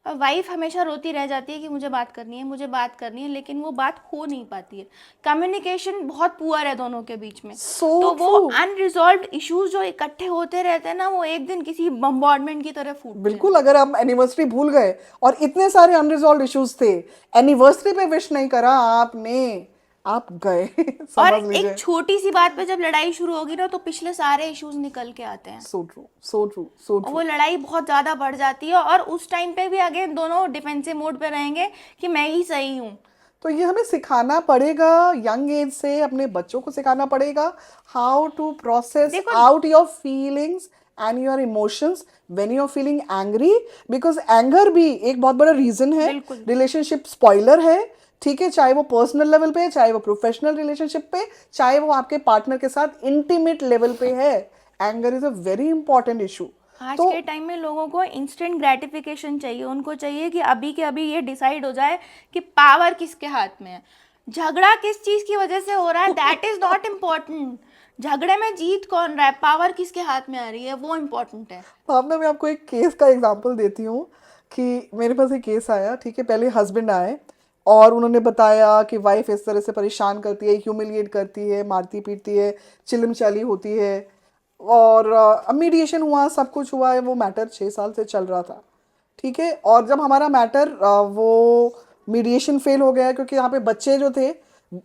और वाइफ हमेशा रोती रह जाती है कि मुझे बात करनी है, मुझे बात करनी है, लेकिन वो बात हो नहीं पाती है। कम्युनिकेशन बहुत पुअर है दोनों के बीच में। So तो वो true. अनरिजॉल्व्ड इश्यूज जो इकट्ठे होते रहते हैं ना, वो एक दिन किसी बम्बार्डमेंट की तरह फूटते हैं। बिल्कुल, अगर आप एनिवर्सरी भूल गए और इतने सारे अनरिजॉल्व इश्यूज थे, एनिवर्सरी पे विश नहीं करा आपने, आप गए और समझ लीजिए। एक छोटी सी बात पे जब लड़ाई शुरू होगी ना, तो पिछले सारे इश्यूज निकल के आते हैं। सो ट्रू, सो ट्रू, सो और ट्रू। वो लड़ाई बहुत ज़्यादा बढ़ जाती है, और उस टाइम पे भी अगेन दोनों डिफेंसिव मोड पे रहेंगे कि मैं ही सही हूँ। तो ये हमें सिखाना पड़ेगा यंग एज से, अपने बच्चों को सिखाना पड़ेगा हाउ टू प्रोसेस देखो, out your feelings and your emotions when you are feeling angry, because anger भी एक बहुत बड़ा रीजन है, बिल्कुल। रिलेशनशिप स्पॉइलर है। ठीक है, चाहे वो पर्सनल लेवल पे, चाहे वो प्रोफेशनल रिलेशनशिप पे, चाहे वो आपके पार्टनर के साथ इंटीमेट लेवल पे है, anger is a very important issue. आज तो के टाइम में लोगों को इंस्टेंट ग्रेटिफिकेशन चाहिए। उनको चाहिए कि अभी के अभी ये डिसाइड हो जाए कि पावर किसके हाथ में है। झगड़ा किस चीज़ की वजह से हो रहा है, दैट इज़ नॉट इम्पॉर्टेंट। झगड़े में जीत कौन रहा है, पावर किसके हाथ में आ रही है, वो इम्पोर्टेंट है। भावना, मैं आपको एक केस का एग्जांपल देती हूँ कि मेरे पास एक केस आया। ठीक है, पहले हस्बैंड आए और उन्होंने बताया कि वाइफ इस तरह से परेशान करती है, ह्यूमिलिएट करती है, मारती पीटती है, चिल्लम चाली होती है। और अब मीडिएशन हुआ, सब कुछ हुआ है, वो मैटर 6 साल से चल रहा था। ठीक है, और जब हमारा मैटर वो मीडिएशन फेल हो गया, क्योंकि यहाँ पे बच्चे जो थे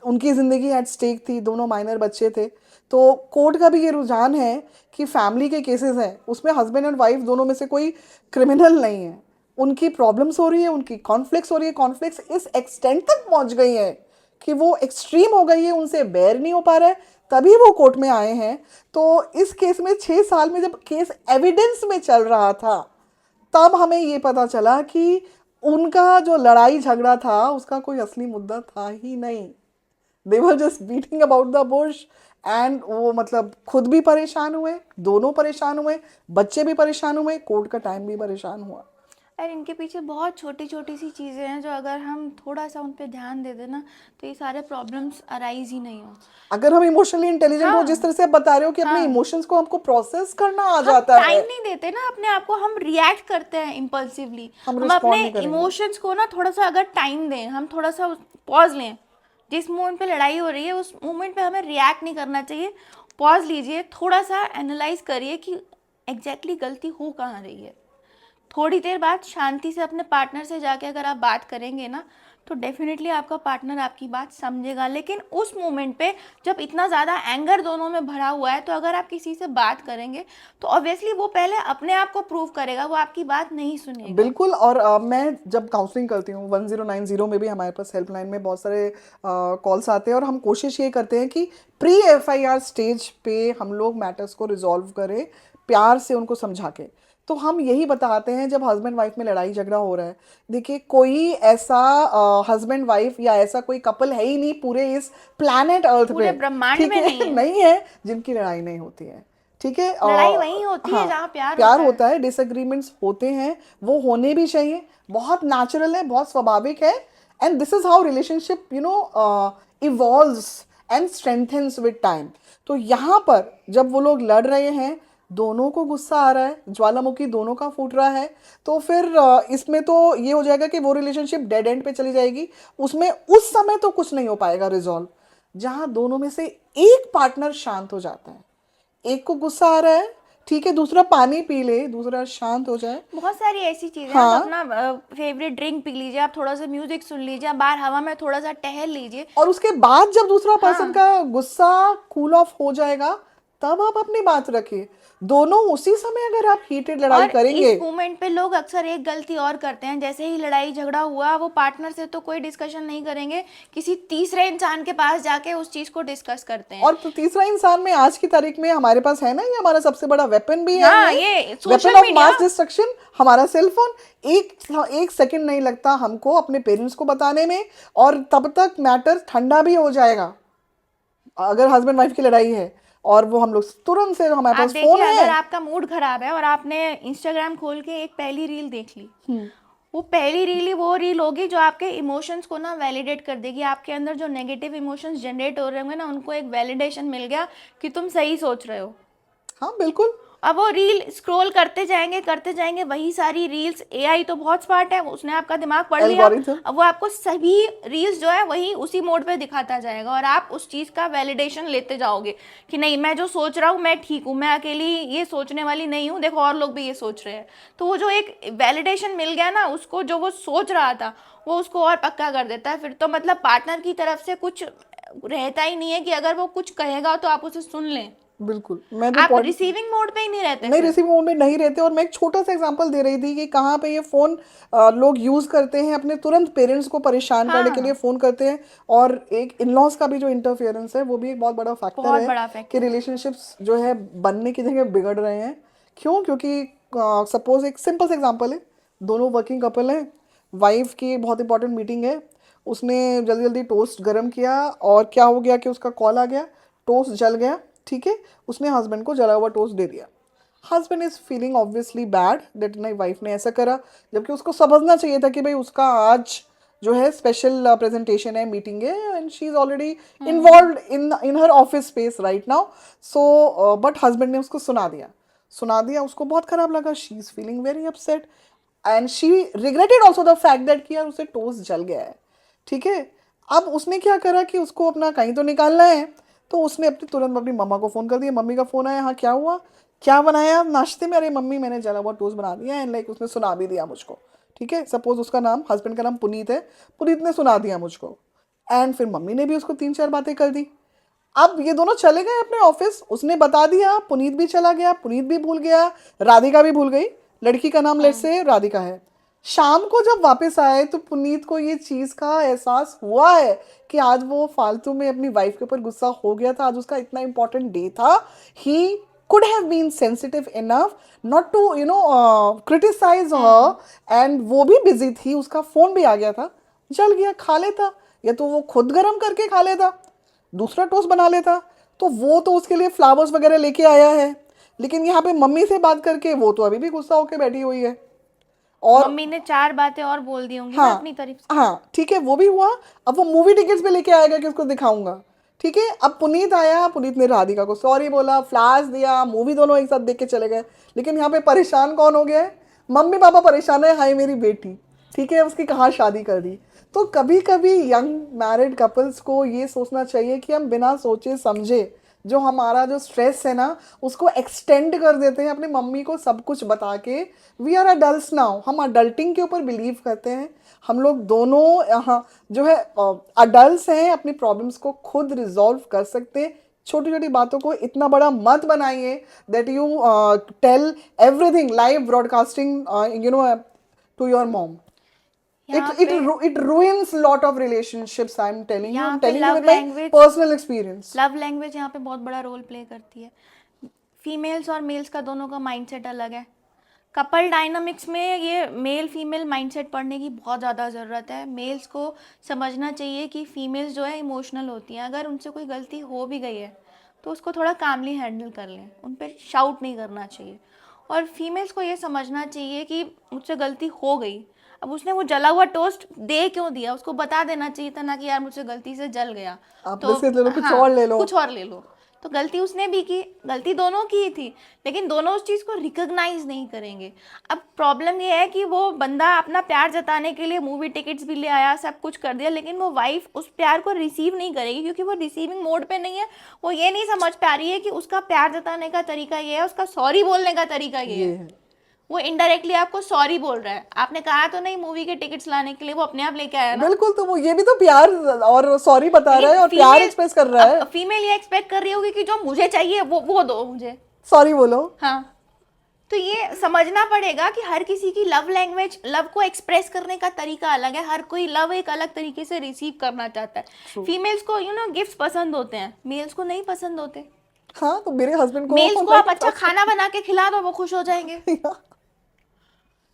उनकी ज़िंदगी एट स्टेक थी, दोनों माइनर बच्चे थे। तो कोर्ट का भी ये रुझान है कि फैमिली के केसेस हैं, उसमें हस्बैंड एंड वाइफ दोनों में से कोई क्रिमिनल नहीं है, उनकी प्रॉब्लम्स हो रही है, उनकी कॉन्फ्लिक्ट्स हो रही है। कॉन्फ्लिक्ट्स इस एक्सटेंट तक पहुंच गई है कि वो एक्सट्रीम हो गई है, उनसे बेयर नहीं हो पा रहा है, तभी वो कोर्ट में आए हैं। तो इस केस में 6 साल में जब केस एविडेंस में चल रहा था, तब हमें ये पता चला कि उनका जो लड़ाई झगड़ा था उसका कोई असली मुद्दा था ही नहीं। They were just beating about the bush, and वो मतलब खुद भी परेशान हुए, दोनों परेशान हुए, बच्चे भी परेशान हुए, कोर्ट का टाइम भी परेशान हुआ। और इनके पीछे बहुत छोटी छोटी सी चीज़ें हैं जो अगर हम थोड़ा सा उन पे ध्यान दे देना, तो ये सारे प्रॉब्लम्स अराइज ही नहीं हो। अगर हम इमोशनली इंटेलिजेंट हो, हाँ। जिस तरह से आप बता रहे हो कि अपने हाँ। इमोशंस को हमको प्रोसेस करना आ हम जाता टाइम है, नहीं देते ना अपने आप को, हम रिएक्ट करते हैं इम्पल्सिवली। हम हम रिस्पॉन्ड अपने नहीं करेंगे। इमोशंस को ना थोड़ा सा अगर टाइम दें, हम थोड़ा सा पॉज लें। जिस मोमेंट पे लड़ाई हो रही है, उस मोमेंट पे हमें रिएक्ट नहीं करना चाहिए। पॉज लीजिए, थोड़ा सा एनालाइज करिए कि एग्जैक्टली गलती हो कहाँ रही है। थोड़ी देर बाद शांति से अपने पार्टनर से जाके अगर आप बात करेंगे ना, तो डेफिनेटली आपका पार्टनर आपकी बात समझेगा। लेकिन उस मोमेंट पे जब इतना ज़्यादा एंगर दोनों में भरा हुआ है, तो अगर आप किसी से बात करेंगे तो ऑब्वियसली वो पहले अपने आप को प्रूव करेगा, वो आपकी बात नहीं सुनेगा। बिल्कुल। और मैं जब काउंसलिंग करती हूँ 1090 में भी, हमारे पास हेल्पलाइन में बहुत सारे कॉल्स आते हैं, और हम कोशिश ये करते हैं कि प्री FIR स्टेज पे हम लोग मैटर्स को रिजॉल्व करें, प्यार से उनको समझा के। तो हम यही बताते हैं जब हस्बैंड वाइफ में लड़ाई झगड़ा हो रहा है, देखिए कोई ऐसा हस्बैंड वाइफ या ऐसा कोई कपल है ही नहीं पूरे इस प्लैनेट अर्थ पूरे पे, ब्रह्मांड ठीक में है, नहीं है। नहीं है जिनकी लड़ाई नहीं होती है। ठीक है, लड़ाई वहीं होती है हाँ, जहाँ प्यार प्यार होता है। होता है, डिसएग्रीमेंट्स होते हैं, वो होने भी चाहिए, बहुत नेचुरल है, बहुत स्वाभाविक है। And this is how relationship evolves and strengthens with time. तो यहाँ पर जब वो लोग लड़ रहे हैं, दोनों को गुस्सा आ रहा है, ज्वालामुखी दोनों का फूट रहा है, तो फिर इसमें तो ये हो जाएगा कि वो रिलेशनशिप डेड एंड पे चली जाएगी। उसमें उस समय तो कुछ नहीं हो पाएगा रिजॉल्व। जहां दोनों में से एक पार्टनर शांत हो जाता है, एक को गुस्सा आ रहा है, ठीक है, दूसरा पानी पी ले, दूसरा शांत हो जाए। बहुत सारी ऐसी चीजें हैं। आप हाँ, अपना फेवरेट ड्रिंक पी लीजिए, आप थोड़ा सा म्यूजिक सुन लीजिए, आप बाहर हवा में थोड़ा सा टहल लीजिए। और उसके बाद जब दूसरा पर्सन हाँ। का गुस्सा कूल ऑफ हो जाएगा, तब आप अपनी बात रखिए। दोनों उसी समय अगर आप हीटेड लड़ाई और करेंगे। इस मोमेंट पे लोग अक्सर एक गलती और करते हैं, जैसे ही लड़ाई झगड़ा हुआ वो पार्टनर से तो कोई डिस्कशन नहीं करेंगे, किसी तीसरे इंसान के पास जाके उस चीज को डिस्कस करते हैं। और तो तीसरा इंसान में आज की तारीख में हमारे पास है ना, ये हमारा सबसे बड़ा वेपन भी है, हाँ, ये weapon social of media. Mass destruction, हमारा सेल फोन। एक सेकंड नहीं लगता हमको अपने पेरेंट्स को बताने में, और तब तक मैटर ठंडा भी हो जाएगा। अगर हस्बैंड वाइफ की लड़ाई है और वो हम लोग तुरंत से, हमारे आप पास फोन देखिए, है। अगर आपका मूड खराब है और आपने इंस्टाग्राम खोल के एक पहली रील देख ली, वो पहली रील ही वो रील होगी जो आपके इमोशंस को ना वैलिडेट कर देगी। आपके अंदर जो नेगेटिव इमोशंस जनरेट हो रहे होंगे ना, उनको एक वैलिडेशन मिल गया कि तुम सही सोच रहे हो। हाँ बिल्कुल। अब वो रील स्क्रॉल करते जाएंगे वही सारी रील्स। एआई तो बहुत स्मार्ट है, उसने आपका दिमाग पढ़ लिया। एल्गोरिथम। अब वो आपको सभी रील्स जो है वही उसी मोड पे दिखाता जाएगा, और आप उस चीज़ का वैलिडेशन लेते जाओगे कि नहीं, मैं जो सोच रहा हूँ मैं ठीक हूँ, मैं अकेली ये सोचने वाली नहीं हूँ, देखो और लोग भी ये सोच रहे हैं। तो वो जो एक वैलिडेशन मिल गया ना उसको, जो वो सोच रहा था वो उसको और पक्का कर देता है। फिर तो मतलब पार्टनर की तरफ से कुछ रहता ही नहीं है कि अगर वो कुछ कहेगा तो आप उसे सुन लें। बिल्कुल, मैं जो आप पॉइंट, रिसीविंग मोड पे ही नहीं रहते नहीं फिर। रिसीव मोड में नहीं रहते। और मैं एक छोटा सा एग्जांपल दे रही थी कि कहाँ पे ये फ़ोन लोग यूज़ करते हैं अपने तुरंत पेरेंट्स को परेशान करने के लिए हाँ, फ़ोन करते हैं। और एक इन लॉज का भी जो इंटरफेरेंस है वो भी एक बहुत बड़ा फैक्टर बहुत है बड़ा कि फैक्टर है। रिलेशनशिप्स जो है बनने की जगह बिगड़ रहे हैं। क्यों? क्योंकि सपोज एक सिंपल सा एग्जांपल है, दोनों वर्किंग कपल हैं, वाइफ की बहुत इंपॉर्टेंट मीटिंग है, उसने जल्दी जल्दी टोस्ट गर्म किया और क्या हो गया कि उसका कॉल आ गया, टोस्ट जल गया, ठीक है, उसने हस्बैंड को जला हुआ टोस्ट दे दिया। Husband is feeling obviously bad that my wife ने ऐसा करा, जबकि उसको समझना चाहिए था कि भाई उसका आज जो है स्पेशल प्रेजेंटेशन है, मीटिंग है, and she is already involve in her office space right now. So but husband ने उसको सुना दिया, उसको बहुत खराब लगा, she is feeling very upset and she regretted also the fact that कि यार उसे टोस्ट जल गया है, ठीक है। अब उसने क्या करा कि उसको अपना कहीं तो निकालना है, तो उसने तुरंत अपनी मम्मा को फ़ोन कर दिया। मम्मी का फ़ोन आया, हाँ क्या हुआ, क्या बनाया नाश्ते में? अरे मम्मी मैंने जला हुआ टोस्ट बना दिया, एंड लाइक उसने सुना भी दिया मुझको, ठीक है। सपोज उसका नाम, हस्बैंड का नाम पुनीत है, पुनीत ने सुना दिया मुझको, एंड फिर मम्मी ने भी उसको 3-4 बातें कर दी। अब ये दोनों चले गए अपने ऑफिस, उसने बता दिया, पुनीत भी चला गया, पुनीत भी भूल गया, राधिका भी भूल गई, लड़की का नाम लेट से राधिका है। शाम को जब वापस आए तो पुनीत को ये चीज़ का एहसास हुआ है कि आज वो फालतू में अपनी वाइफ के ऊपर गुस्सा हो गया था, आज उसका इतना इंपॉर्टेंट डे था। ही could have been sensitive enough not to criticize her, and वो भी बिजी थी, उसका फोन भी आ गया था, जल गया, खा लेता, या तो वो खुद गर्म करके खा लेता, दूसरा टोस्ट बना लेता। तो वो तो उसके लिए फ्लावर्स वगैरह लेके आया है, लेकिन यहाँ पे मम्मी से बात करके वो तो अभी भी गुस्सा होके बैठी हुई है। और मम्मी ने 4 बातें और बोल दी होंगी ना हाँ, अपनी तरफ से। हाँ ठीक है, वो भी हुआ। अब वो मूवी टिकट्स पे लेके आएगा कि उसको दिखाऊंगा, ठीक है। अब पुनीत आया, पुनीत ने राधिका को सॉरी बोला, फ्लावर्स दिया, मूवी दोनों एक साथ देख के चले गए। लेकिन यहाँ पे परेशान कौन हो गया है? मम्मी पापा परेशान है, हाय मेरी बेटी, ठीक है, उसकी कहाँ शादी कर दी। तो कभी कभी यंग मैरिड कपल्स को ये सोचना चाहिए कि हम बिना सोचे समझे जो हमारा जो स्ट्रेस है ना उसको एक्सटेंड कर देते हैं अपनी मम्मी को सब कुछ बता के। वी आर अडल्ट्स नाउ, हम अडल्टिंग के ऊपर बिलीव करते हैं। हम लोग दोनों यहाँ जो है अडल्ट्स हैं, अपनी प्रॉब्लम्स को खुद रिजॉल्व कर सकते हैं। छोटी छोटी बातों को इतना बड़ा मत बनाइए that you tell everything live broadcasting to your mom. यहाँ पे It ruins lot of relationships. यहाँ I'm पे telling you love with my language personal experience. Love language यहाँ पे बहुत बड़ा रोल प्ले करती है। फीमेल्स और मेल्स का दोनों का माइंडसेट अलग है। कपल डायनामिक्स में ये मेल फीमेल माइंडसेट पढ़ने की बहुत ज़्यादा ज़रूरत है। मेल्स को समझना चाहिए कि फीमेल्स जो है इमोशनल होती हैं, अगर उनसे कोई गलती हो भी गई है तो उसको थोड़ा कामली हैंडल कर लें, उन पर शाउट नहीं करना चाहिए। और फीमेल्स को ये समझना चाहिए कि मुझसे गलती हो गई, अब उसने वो जला हुआ टोस्ट दे क्यों दिया, उसको बता देना चाहिए था ना कि यार मुझसे गलती से जल गया, आप तो बिस्किट ले लो, कुछ हाँ और ले लो। कुछ और ले लो। तो गलती उसने भी की, गलती दोनों की ही थी, लेकिन दोनों उस चीज़ को रिकॉग्नाइज नहीं करेंगे। अब प्रॉब्लम ये है कि वो बंदा अपना प्यार जताने के लिए मूवी टिकट्स भी ले आया, सब कुछ कर दिया, लेकिन वो वाइफ उस प्यार को रिसीव नहीं करेगी क्योंकि वो रिसीविंग मोड पे नहीं है। वो ये नहीं समझ पा रही है कि उसका प्यार जताने का तरीका ये है, उसका सॉरी बोलने का तरीका ये ये है। है। वो इनडायरेक्टली आपको सॉरी बोल रहा है, आपने कहा तो नहीं मूवी के टिकट्स लाने के लिए, वो अपने आप लेके आया ना। बिल्कुल, तो वो ये भी तो प्यार और सॉरी बता रहा लेकिन है और प्यार फीमेल, एक्सप्रेस कर रहा है। अब फीमेल ये एक्सपेक्ट कर रही होगी कि जो मुझे चाहिए वो दो मुझे। सॉरी बोलो। हाँ, तो ये समझना पड़ेगा कि हर किसी की लव लैंग्वेज, लव को एक्सप्रेस करने का तरीका अलग है। हर कोई लव एक अलग तरीके से रिसीव करना चाहता है। True. फीमेल्स को गिफ्ट्स पसंद होते हैं, मेल्स को नहीं पसंद होते। हाँ, तो मेरे हस्बैंड को मेल्स को आप अच्छा खाना बना के खिला दो, वो खुश हो जाएंगे।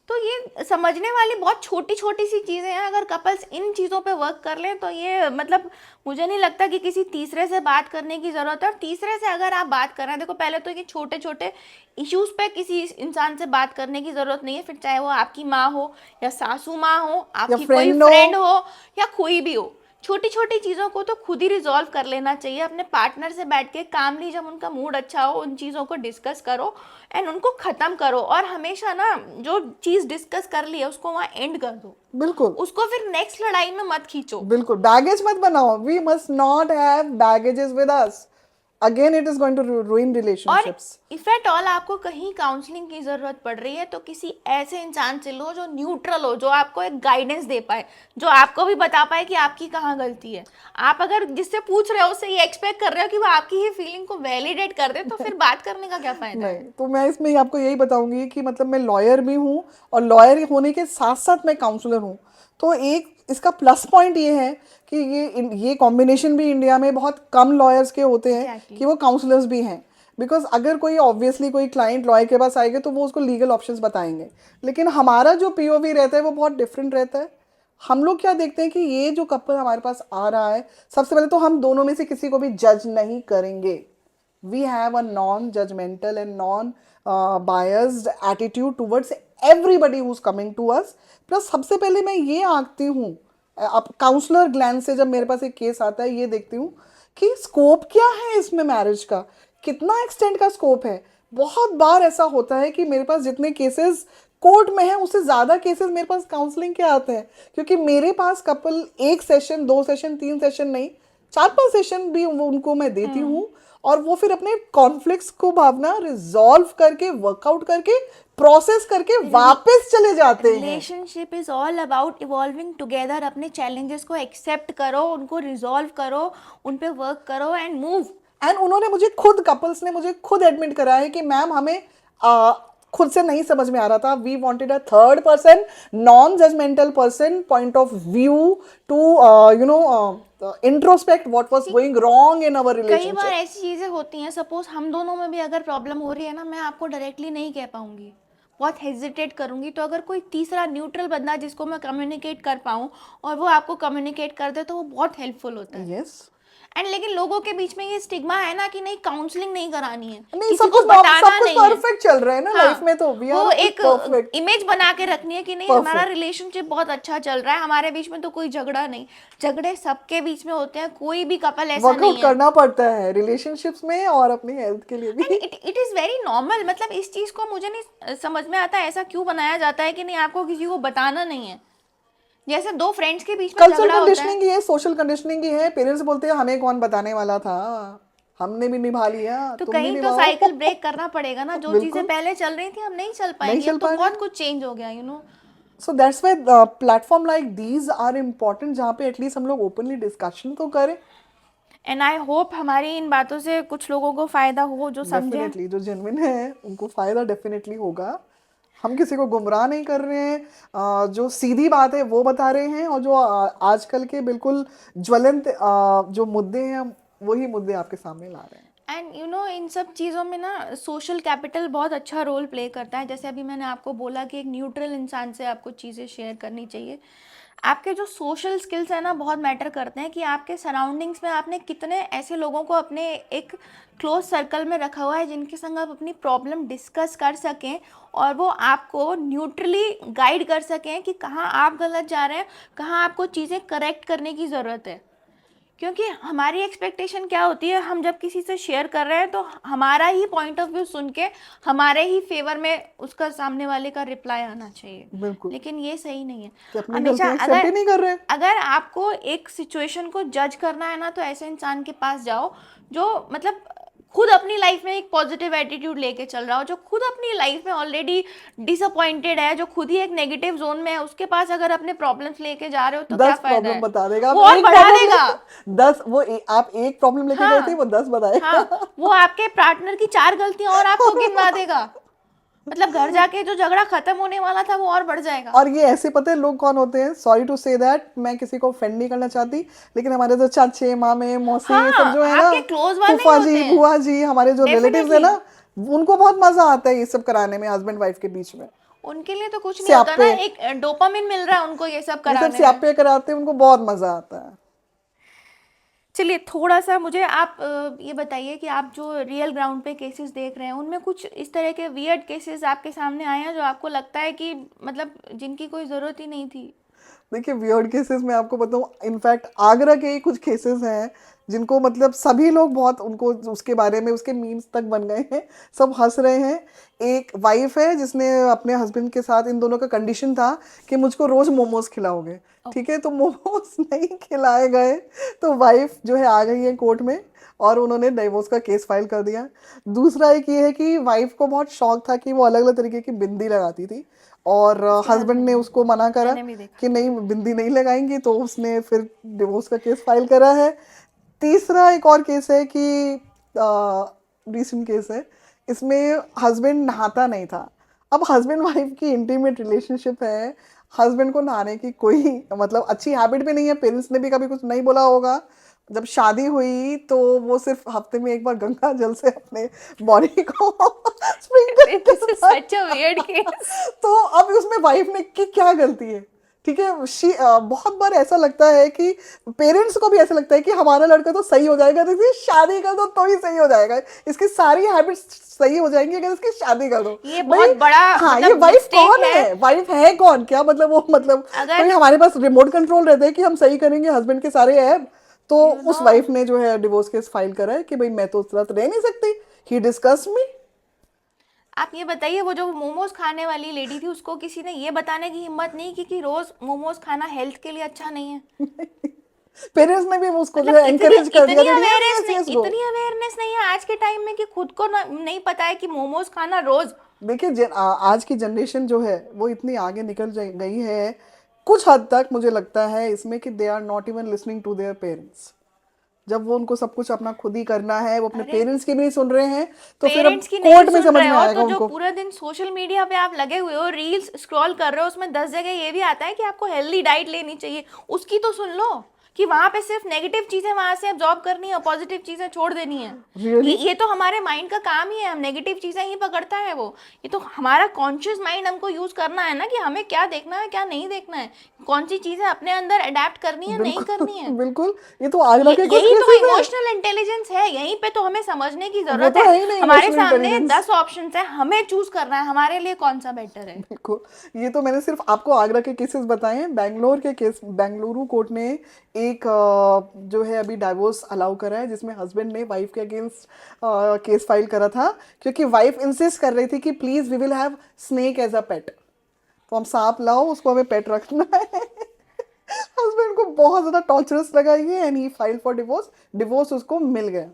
तो ये समझने वाली बहुत छोटी छोटी सी चीज़ें हैं। अगर कपल्स इन चीज़ों पे वर्क कर लें तो ये मतलब मुझे नहीं लगता कि किसी तीसरे से बात करने की ज़रूरत है। और तीसरे से अगर आप बात कर रहे हैं, देखो पहले तो ये छोटे छोटे इश्यूज़ पे किसी इंसान से बात करने की ज़रूरत नहीं है, फिर चाहे वो आपकी माँ हो या सासू माँ हो, आपकी कोई friend हो। फ्रेंड हो या कोई भी हो। छोटी छोटी चीज़ों को तो खुद ही रिजॉल्व कर लेना चाहिए अपने पार्टनर से बैठ के कामली। जब उनका मूड अच्छा हो, उन चीज़ों को डिस्कस करो एंड उनको ख़त्म करो। और हमेशा ना जो चीज़ डिस्कस कर ली है उसको वहाँ एंड कर दो, बिल्कुल उसको फिर नेक्स्ट लड़ाई में मत खींचो। बिल्कुल, बैगेज मत बनाओ। We must not have baggages with us, again it is going to ruin और relationships. इफ एट ऑल आपको कहीं काउंसलिंग की ज़रूरत पड़ रही है तो किसी ऐसे इंसान से लो जो न्यूट्रल हो, जो आपको एक गाइडेंस दे पाए, जो आपको भी बता पाए कि आपकी कहाँ गलती है। आप अगर जिससे पूछ रहे हो उससे ये एक्सपेक्ट कर रहे हो कि वो आपकी ही फीलिंग को वैलिडेट कर दे, तो फिर बात करने का क्या फ़ायदा है। नहीं, तो मैं इसमें आपको यही बताऊंगी कि मतलब मैं लॉयर भी हूँ और लॉयर होने के साथ साथ मैं काउंसलर हूँ। तो एक इसका प्लस पॉइंट ये है कि ये कॉम्बिनेशन भी इंडिया में बहुत कम लॉयर्स के होते हैं Exactly. कि वो काउंसलर्स भी हैं। बिकॉज अगर कोई ऑब्वियसली कोई क्लाइंट लॉयर के पास आएगा तो वो उसको लीगल ऑप्शंस बताएंगे, लेकिन हमारा जो पीओवी रहता है वो बहुत डिफरेंट रहता है। हम लोग क्या देखते हैं कि ये जो कपल हमारे पास आ रहा है, सबसे पहले तो हम दोनों में से किसी को भी जज नहीं करेंगे। We have a non-judgmental and non-biased attitude towards everybody who's coming to us. Plus सबसे पहले मैं ये आंकती हूँ, अब काउंसलर ग्लैंड से जब मेरे पास एक केस आता है, ये देखती हूँ कि स्कोप क्या है इसमें, मैरिज का कितना एक्सटेंड का स्कोप है। बहुत बार ऐसा होता है कि मेरे पास जितने केसेस कोर्ट में है उससे ज़्यादा केसेस मेरे पास काउंसलिंग के आते हैं, क्योंकि मेरे पास कपल एक सेशन, 2 सेशन, 3 सेशन नहीं, 4-5 सेशन भी उनको मैं देती हूँ। और वो फिर अपने कॉन्फ्लिक्ट्स को भावना रिजॉल्व करके, वर्कआउट करके, प्रोसेस करके वापस चले जाते हैं। Relationship is all about evolving together. अपने चैलेंजेस को एक्सेप्ट करो, उनको रिजॉल्व करो, उन पे वर्क करो एंड मूव। एंड उन्होंने मुझे खुद, कपल्स ने मुझे खुद एडमिट करा है कि मैम हमें खुद से नहीं समझ में आ रहा था, we wanted a third person, non judgemental person, point of view to introspect what was going wrong in our कई रिलेशनशिप। बार ऐसी चीज़ें होती हैं, सपोज हम दोनों में भी अगर प्रॉब्लम हो रही है ना, मैं आपको डायरेक्टली नहीं कह पाऊंगी, बहुत हेजिटेट करूंगी। तो अगर कोई तीसरा न्यूट्रल बंदा जिसको मैं कम्युनिकेट कर पाऊँ और वो आपको कम्युनिकेट कर दे तो वो बहुत हेल्पफुल होता है। यस, एंड लेकिन लोगों के बीच में ये स्टिग्मा है ना कि नहीं काउंसलिंग नहीं करानी है, नहीं, किसी सब को कुछ बताना सब कुछ नहीं है। परफेक्ट चल रहा है ना हाँ, लाइफ में, तो वी वो आर एक परफेक्ट। इमेज बना के रखनी है कि नहीं Perfect. हमारा रिलेशनशिप बहुत अच्छा चल रहा है, हमारे बीच में तो कोई झगड़ा नहीं। झगड़े सबके बीच में होते हैं, कोई भी कपल ऐसा वर्कआउट नहीं है। करना पड़ता है रिलेशनशिप्स में और अपनी हेल्थ के लिए एंड भी। It is very normal. मतलब इस चीज़ को मुझे नहीं समझ में आता ऐसा क्यों बनाया जाता है कि नहीं आपको किसी को बताना नहीं है। जैसे दो फ्रेंड्स के बीच में कल्चरल झगड़ा होता है, कंडीशनिंग ही है, सोशल कंडीशनिंग ही है। पेरेंट्स बोलते हैं हमें कौन बताने वाला था, हमने भी निभा लिया, तो तुम भी कहीं तो निभाओ। साइकिल ब्रेक करना पड़ेगा ना। जो चीज़ें बिल्कुल, पहले चल रही थी अब नहीं चल नहीं पाएंगी, चल अब तो पा रहे बहुत हैं। कुछ चेंज हो गया। So that's why platform like these are important, जहाँ पे एटलीस्ट हम लोग ओपनली डिस्कशन तो करें। एंड आई होप हमारी इन बातों से कुछ लोगों को फ़ायदा हो जो समझें। डेफिनेटली, जो जेन्युइन है उनको फायदा डेफिनेटली होगा। हम किसी को गुमराह नहीं कर रहे हैं, जो सीधी बात है वो बता रहे हैं, और जो आजकल के बिल्कुल ज्वलंत जो मुद्दे हैं वही मुद्दे आपके सामने ला रहे हैं। एंड इन सब चीज़ों में ना सोशल कैपिटल बहुत अच्छा रोल प्ले करता है। जैसे अभी मैंने आपको बोला कि एक न्यूट्रल इंसान से आपको चीज़ें शेयर करनी चाहिए। आपके जो सोशल स्किल्स हैं ना बहुत मैटर करते हैं कि आपके सराउंडिंग्स में आपने कितने ऐसे लोगों को अपने एक क्लोज सर्कल में रखा हुआ है जिनके संग आप अपनी प्रॉब्लम डिस्कस कर सकें और वो आपको न्यूट्रली गाइड कर सकें कि कहाँ आप गलत जा रहे हैं, कहाँ आपको चीज़ें करेक्ट करने की ज़रूरत है। क्योंकि हमारी एक्सपेक्टेशन क्या होती है, हम जब किसी से शेयर कर रहे हैं तो हमारा ही पॉइंट ऑफ व्यू सुन के हमारे ही फेवर में उसका सामने वाले का रिप्लाई आना चाहिए, बिल्कुल, लेकिन ये सही नहीं है। कि अपनी हमेशा गलतियां एक्सेप्ट ही अगर नहीं कर रहे। अगर आपको एक सिचुएशन को जज करना है ना, तो ऐसे इंसान के पास जाओ जो मतलब खुद अपनी लाइफ में एक पॉजिटिव एटीट्यूड लेके चल रहा हो, जो खुद अपनी लाइफ में ऑलरेडी डिसअपॉइंटेड है, जो खुद ही एक नेगेटिव जोन में है, उसके पास अगर अपने प्रॉब्लम्स लेके जा रहे हो तो क्या 10 फायदा प्रॉब्लम है? बता देगा, आप वो और एक बढ़ा प्रॉब्लम देगा। 10 वो आप एक प्रॉब्लम लेके गए थे, वो 10 बताएगा। हाँ, वो आपके पार्टनर की 4 गलतियां और आपको गिनवा देगा। मतलब घर जाके जो झगड़ा खत्म होने वाला था वो और बढ़ जाएगा। और ये ऐसे पता है लोग कौन होते हैं, सॉरी टू से दैट, मैं किसी को ऑफेंड नहीं करना चाहती, लेकिन हमारे जो चाचे मामे मौसी ये सब हाँ, जो है ना, आपके क्लोज वाले ही फूफा होते जी हैं। बुआ जी, हमारे जो रिलेटिव्स है डेफिनेटली ना, उनको बहुत मजा आता है ये सब कराने में, हस्बैंड वाइफ के बीच में उनके लिए तो कुछ नहीं होता ना, स्यापे, एक डोपामिन मिल रहा है उनको ये सब ये सब कराने में। स्यापे कराते हैं, उनको बहुत मजा आता है। चलिए थोड़ा सा मुझे आप ये बताइए कि आप जो रियल ग्राउंड पे केसेस देख रहे हैं, उनमें कुछ इस तरह के वियर्ड केसेस आपके सामने आए हैं जो आपको लगता है कि मतलब जिनकी कोई ज़रूरत ही नहीं थी? देखिए वियर्ड केसेस मैं आपको बताऊं, इनफैक्ट आगरा के ही कुछ केसेस हैं जिनको मतलब सभी लोग बहुत उनको उसके बारे में उसके मीम्स तक बन गए हैं, सब हंस रहे हैं। एक वाइफ है जिसने अपने हस्बैंड के साथ, इन दोनों का कंडीशन था कि मुझको रोज मोमोज खिलाओगे, ठीक है, तो मोमोज नहीं खिलाए गए, तो वाइफ जो है आ गई है कोर्ट में और उन्होंने डिवोर्स का केस फाइल कर दिया। दूसरा एक ये है कि वाइफ को बहुत शौक था कि वो अलग अलग तरीके की बिंदी लगाती थी, और हस्बैंड ने उसको मना करा मैंने भी देखा। कि नहीं बिंदी नहीं लगाएंगी, तो उसने फिर डिवोर्स का केस फाइल करा है। तीसरा एक और केस है कि रिसेंट केस है, इसमें हस्बैंड नहाता नहीं था। अब हस्बैंड वाइफ की इंटीमेट रिलेशनशिप है, हस्बैंड को नहाने की कोई मतलब अच्छी हैबिट भी नहीं है, पेरेंट्स ने भी कभी कुछ नहीं बोला होगा। जब शादी हुई तो वो सिर्फ हफ्ते में एक बार गंगा जल से अपने बॉडी को स्प्रिंकल दिस इज करता सच अ वियर्ड केस। तो अब उसमें वाइफ ने की क्या गलती है, ठीक है। बहुत बार ऐसा लगता है कि पेरेंट्स को भी ऐसा लगता है कि हमारा लड़का तो सही हो जाएगा, तो इसकी शादी कर दो तो ही सही हो जाएगा, इसकी सारी हैबिट्स सही हो जाएंगी अगर इसकी शादी कर दो। ये भाई, बहुत बड़ा हाँ, मतलब ये वाइफ mistake कौन है। है, वाइफ है कौन, क्या मतलब वो मतलब अगर कोई हमारे पास रिमोट कंट्रोल रहता है कि हम सही करेंगे हस्बैंड के सारे ऐप। तो यू नो उस वाइफ ने जो है डिवोर्स केस फाइल करा है कि भाई मैं तो उस तरह रह नहीं सकती, ही डिस्कस्ड मी। आप ये बताइए, वो जो मोमोज खाने वाली लेडी थी उसको किसी ने ये बताने की हिम्मत नहीं की कि रोज मोमोज खाना हेल्थ के लिए अच्छा नहीं है? पेरेंट्स ने भी उसको जो मतलब है एनकरेज कर दिया इतनी कि अवेयरनेस यस नहीं, यस गो। इतनी अवेयरनेस नहीं है आज के टाइम में कि खुद को नहीं पता है कि मोमोज खाना रोज। देखिए आज की जनरेशन जो है वो इतनी आगे निकल गई है कुछ हद तक, मुझे लगता है इसमें कि they are not even listening to their parents. जब वो उनको सब कुछ अपना खुद ही करना है, वो अपने अरे पेरेंट्स की भी नहीं सुन रहे हैं, तो फिर अब पेरेंट्स की नहीं कोर्ट में सुन समझ रहे में हो आएगा तो जो उनको। पूरा दिन सोशल मीडिया पे आप लगे हुए हो, रील्स स्क्रॉल कर रहे हो, उसमें 10 जगह ये भी आता है कि आपको हेल्दी डाइट लेनी चाहिए, उसकी तो सुन लो कि वहां पे सिर्फ नेगेटिव चीजें वहां से अब्जॉर्ब करनी है और पॉजिटिव चीजें छोड़ देनी है। रियली ये तो हमारे माइंड का काम ही है, हम नेगेटिव चीजें ही पकड़ता है वो। ये तो हमारा कॉन्शियस माइंड हमको यूज करना है ना कि हमें क्या देखना है क्या नहीं देखना है, कौन सी चीजें अपने अंदर अडेप्ट करनी है नहीं बिल्कुल करनी है। बिल्कुल, ये तो आगरा के कुछ यही तो केसेस है। इमोशनल इंटेलिजेंस है, यहीं पे तो हमें समझने की वो जरूरत तो है। है ही नहीं हमारे इमोशनल सामने इंटेलिजेंस। 10 ऑप्शंस है, हमें चूज करना है हमारे लिए कौन सा बेटर है। बिल्कुल, ये तो मैंने सिर्फ आपको आगरा के केसेस बताए हैं। बेंगलोर के केस, बेंगलुरु कोर्ट ने एक जो है अभी डाइवोर्स अलाउ करा है, जिसमें हस्बैंड ने वाइफ के अगेंस्ट केस फाइल करा था, क्योंकि वाइफ इंसिस्ट कर रही थी कि please we will have snake as a pet, तो हम सांप लाओ, उसको हमें पेट रखना है। हस्बैंड को बहुत ज्यादा टॉर्चरस लगा ये, and he file for divorce, divorce उसको मिल गया,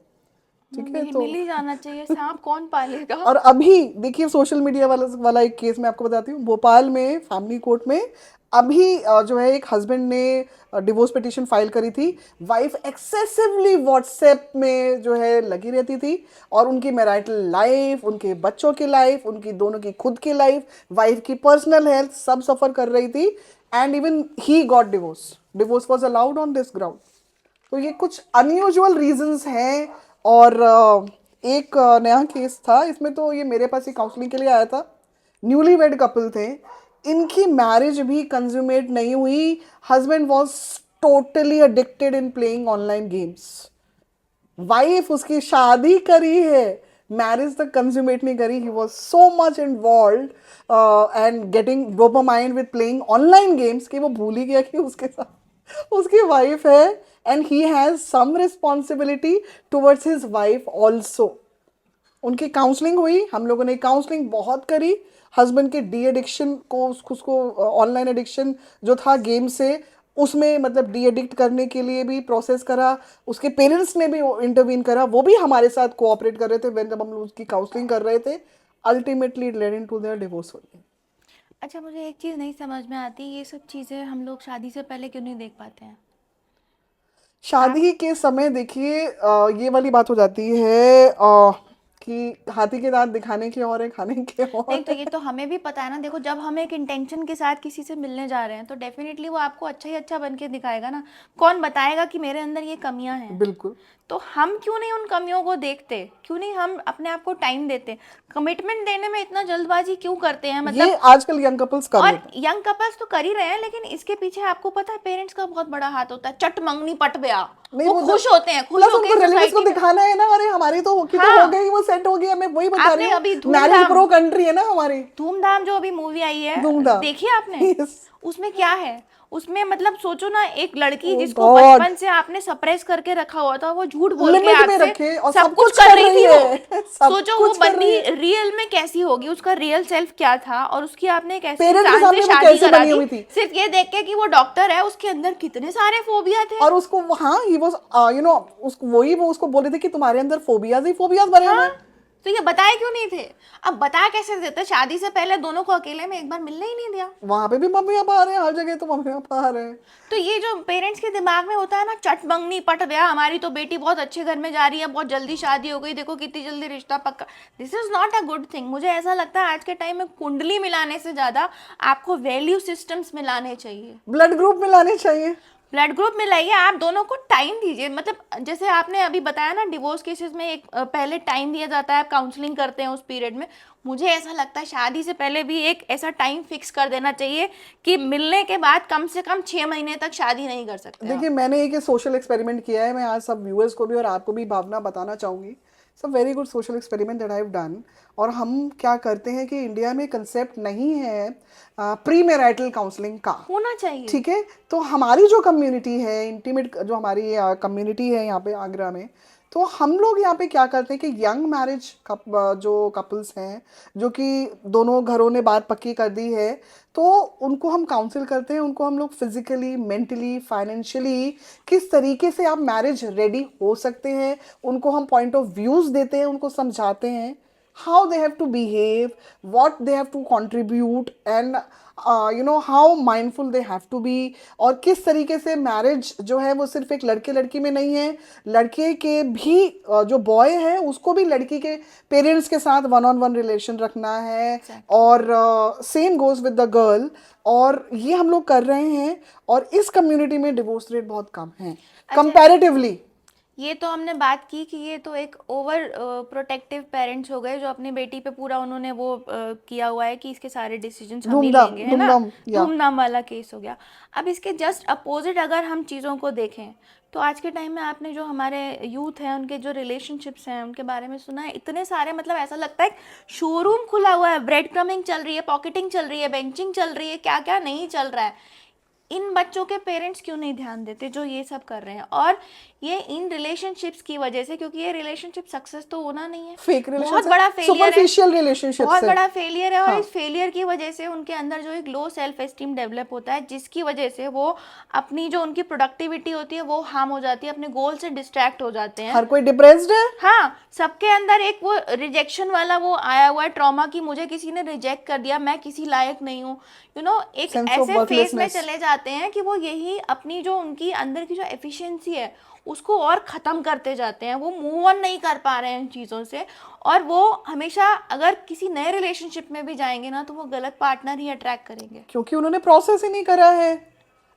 ठीक है। तो मिल ही जाना चाहिए, सांप कौन पालेगा? और अभी देखिए सोशल मीडिया वाला वाला एक केस मैं आपको बताती हूँ, भोपाल में फैमिली कोर्ट में अभी जो है एक हस्बैंड ने डिवोर्स पिटीशन फाइल करी थी। वाइफ एक्सेसिवली व्हाट्सएप में जो है लगी रहती थी, और उनकी मैरिटल लाइफ, उनके बच्चों की लाइफ, उनकी दोनों की खुद की लाइफ, वाइफ की पर्सनल हेल्थ सब सफ़र कर रही थी, and even he got divorce, divorce was allowed on this ground. तो ये कुछ अनयूजुअल रीजंस हैं। और एक नया केस था इसमें, तो ये मेरे पास ही काउंसलिंग के लिए आया था, न्यूली वेड कपल थे, इनकी मैरिज भी कंज्यूमेट नहीं हुई, husband was totally addicted in playing online games, wife उसकी शादी करी है, मैरिज तक कंज्यूमेट नहीं करी, he was so much involve and getting dopamine with playing online games कि वो भूल ही गया कि उसके साथ उसकी वाइफ है and he has some responsibility towards his wife also. उनकी काउंसलिंग हुई, हम लोगों ने काउंसलिंग बहुत करी। हस्बैंड के डी एडिक्शन को, उसको ऑनलाइन एडिक्शन जो था गेम से, उसमें मतलब डी एडिक्ट करने के लिए भी प्रोसेस करा। उसके पेरेंट्स ने भी इंटरवीन करा, वो भी हमारे साथ कोऑपरेट कर रहे थे जब हम लोग उसकी काउंसलिंग कर रहे थे। Ultimately led into their divorce only. अच्छा, मुझे एक चीज़ नहीं समझ में आती, ये सब चीज़ें हम लोग शादी से पहले क्यों नहीं देख पाते हैं? शादी के समय देखिए ये वाली बात हो जाती है कि हाथी के दांत दिखाने के और है, खाने के और नहीं तो है। ये तो हमें भी पता है ना। देखो, जब हम एक इंटेंशन के साथ किसी से मिलने जा रहे हैं तो डेफिनेटली वो आपको अच्छा ही अच्छा बन के दिखाएगा ना। कौन बताएगा कि मेरे अंदर ये कमियां हैं? बिल्कुल। तो हम क्यों नहीं उन कमियों को देखते? क्यों नहीं हम अपने आप को टाइम देते? कमिटमेंट देने में इतना जल्दबाजी क्यों करते हैं? ये मतलब, आजकल यंग कपल्स कर और लेते हैं। यंग कपल्स तो कर ही रहे हैं, लेकिन इसके पीछे आपको पता है पेरेंट्स का बहुत बड़ा हाथ होता है। चट मंगनी पट ब्याह, नहीं वो खुश होते हैं, खुश प्लस होके उनको रिलेटिव्स को सोसाइटी में। दिखाना है ना, अरे हमारी तो होगी, तो हाँ, हो गई, वो सेट हो गया। मैं वही बता रही आपने अभी हूँ, मैरिज प्रो कंट्री है ना हमारी। धूमधाम जो अभी मूवी आई है, धूमधाम। देखिए आपने? Yes. उसमें क्या है? उसमें मतलब सोचो ना, एक लड़की Oh जिसको God. बचपन से आपने सप्रेस करके रखा हुआ था, वो झूठ बोल के लिमिट में आपसे रखे और सब सब कुछ कुछ कर कर रही रही थी वो। है। सब सोचो वो कुछ कर रही बंदी है। रियल में कैसी होगी, उसका रियल सेल्फ क्या था, और उसकी आपने एक ऐसे पेरेंट्स के इंसान से सामने वो शादी कैसे करा बनी दी हुई थी। सिर्फ ये देख के कि वो डॉक्टर है। उसके अंदर कितने सारे फोबिया थे। और उसको हाँ, ही वाज उसको वही वो उसको बोले थे कि तुम्हारे अंदर फोबियाज ही फोबियाज भरे हुए हाँ, हैं। तो ये बताए क्यों नहीं थे? अब बता कैसे देते? शादी से पहले दोनों को अकेले में एक बार मिलने ही नहीं दिया। वहां पे भी मम्मी पापा आ रहे हैं, हर जगह तो मम्मी पापा आ रहे हैं। तो ये जो पेरेंट्स के दिमाग में होता है ना, चट मंगनी पट ब्याह, हमारी तो बेटी बहुत अच्छे घर में जा रही है, बहुत जल्दी शादी हो गई, देखो कितनी जल्दी रिश्ता पक्का। This is not a good thing. मुझे ऐसा लगता है आज के टाइम में कुंडली मिलाने से ज्यादा आपको वैल्यू सिस्टम्स मिलाने चाहिए। ब्लड ग्रुप में लाने चाहिए। ब्लड ग्रुप में लाइए, आप दोनों को टाइम दीजिए। मतलब जैसे आपने अभी बताया ना, डिवोर्स केसेस में एक पहले टाइम दिया जाता है, आप काउंसलिंग करते हैं उस पीरियड में। मुझे ऐसा लगता है शादी से पहले भी एक ऐसा टाइम फिक्स कर देना चाहिए कि मिलने के बाद कम से कम 6 महीने तक शादी नहीं कर सकते आप। देखिए, मैंने एक सोशल एक्सपेरिमेंट किया है, मैं आज सब व्यूअर्स को भी और आपको भी भावना बताना चाहूँगी। सब very good social experiment that I have done. और हम क्या करते हैं कि इंडिया में कंसेप्ट नहीं है प्री मैरिटल काउंसलिंग का। होना चाहिए। ठीक है, तो हमारी जो कम्युनिटी है, इंटीमेट जो हमारी कम्युनिटी है यहाँ पे आगरा में, तो हम लोग यहाँ पे क्या करते हैं कि यंग मैरिज जो कपल्स हैं, जो कि दोनों घरों ने बात पक्की कर दी है, तो उनको हम काउंसिल करते हैं। उनको हम लोग फिजिकली, मेंटली, फाइनेंशियली किस तरीके से आप मैरिज रेडी हो सकते हैं, उनको हम पॉइंट ऑफ व्यूज़ देते हैं, उनको समझाते हैं how they have to behave, what they have to contribute, and how mindful they have to be। और किस तरीके से मैरिज जो है वो सिर्फ एक लड़के लड़की में नहीं है, लड़के के भी जो बॉय है उसको भी लड़की के पेरेंट्स के साथ वन ऑन वन रिलेशन रखना है। और same goes with the girl. और ये हम लोग कर रहे हैं, और इस कम्युनिटी में डिवोर्स रेट बहुत कम है कंपैरेटिवली। ये तो हमने बात की कि ये तो एक ओवर प्रोटेक्टिव पेरेंट्स हो गए, जो अपनी बेटी पे पूरा उन्होंने वो किया हुआ है कि इसके सारे डिसीजंस हम ही लेंगे, है ना? धूमधाम वाला केस हो गया। अब इसके जस्ट अपोजिट अगर हम चीज़ों को देखें, तो आज के टाइम में आपने जो हमारे यूथ हैं उनके जो रिलेशनशिप्स हैं उनके बारे में सुना है, इतने सारे, मतलब ऐसा लगता है शोरूम खुला हुआ है, ब्रेड क्रमिंग चल रही है, पॉकेटिंग चल रही है, बेंचिंग चल रही है, क्या क्या नहीं चल रहा है। इन बच्चों के पेरेंट्स क्यों नहीं ध्यान देते जो ये सब कर रहे हैं? और ये इन रिलेशनशिप्स की वजह से, क्योंकि ये रिलेशनशिप सक्सेस तो होना नहीं है, फेक बहुत बड़ा फेलियर है, सुपरफिशियल रिलेशनशिप बहुत है। बड़ा फेलियर है। और हाँ। इस फेलियर की वजह से उनके अंदर जो एक लो सेल्फ एस्टीम डेवलप होता है, जिसकी वजह से वो अपनी जो उनकी प्रोडक्टिविटी होती है वो हार्म हो जाती है, अपने गोल से डिस्ट्रैक्ट हो जाते हैं। हर कोई डिप्रेस्ड है। हाँ, सबके अंदर एक वो रिजेक्शन वाला वो आया हुआ है ट्रॉमा, कि मुझे किसी ने रिजेक्ट कर दिया, मैं किसी लायक नहीं हूँ, एक Sense of ऐसे फेज में worthlessness। चले जाते हैं कि वो यही अपनी जो उनकी अंदर की जो एफिशिएंसी है उसको और ख़त्म करते जाते हैं। वो मूव ऑन नहीं कर पा रहे हैं इन चीज़ों से, और वो हमेशा अगर किसी नए रिलेशनशिप में भी जाएंगे ना, तो वो गलत पार्टनर ही अट्रैक्ट करेंगे, क्योंकि उन्होंने प्रोसेस ही नहीं करा है।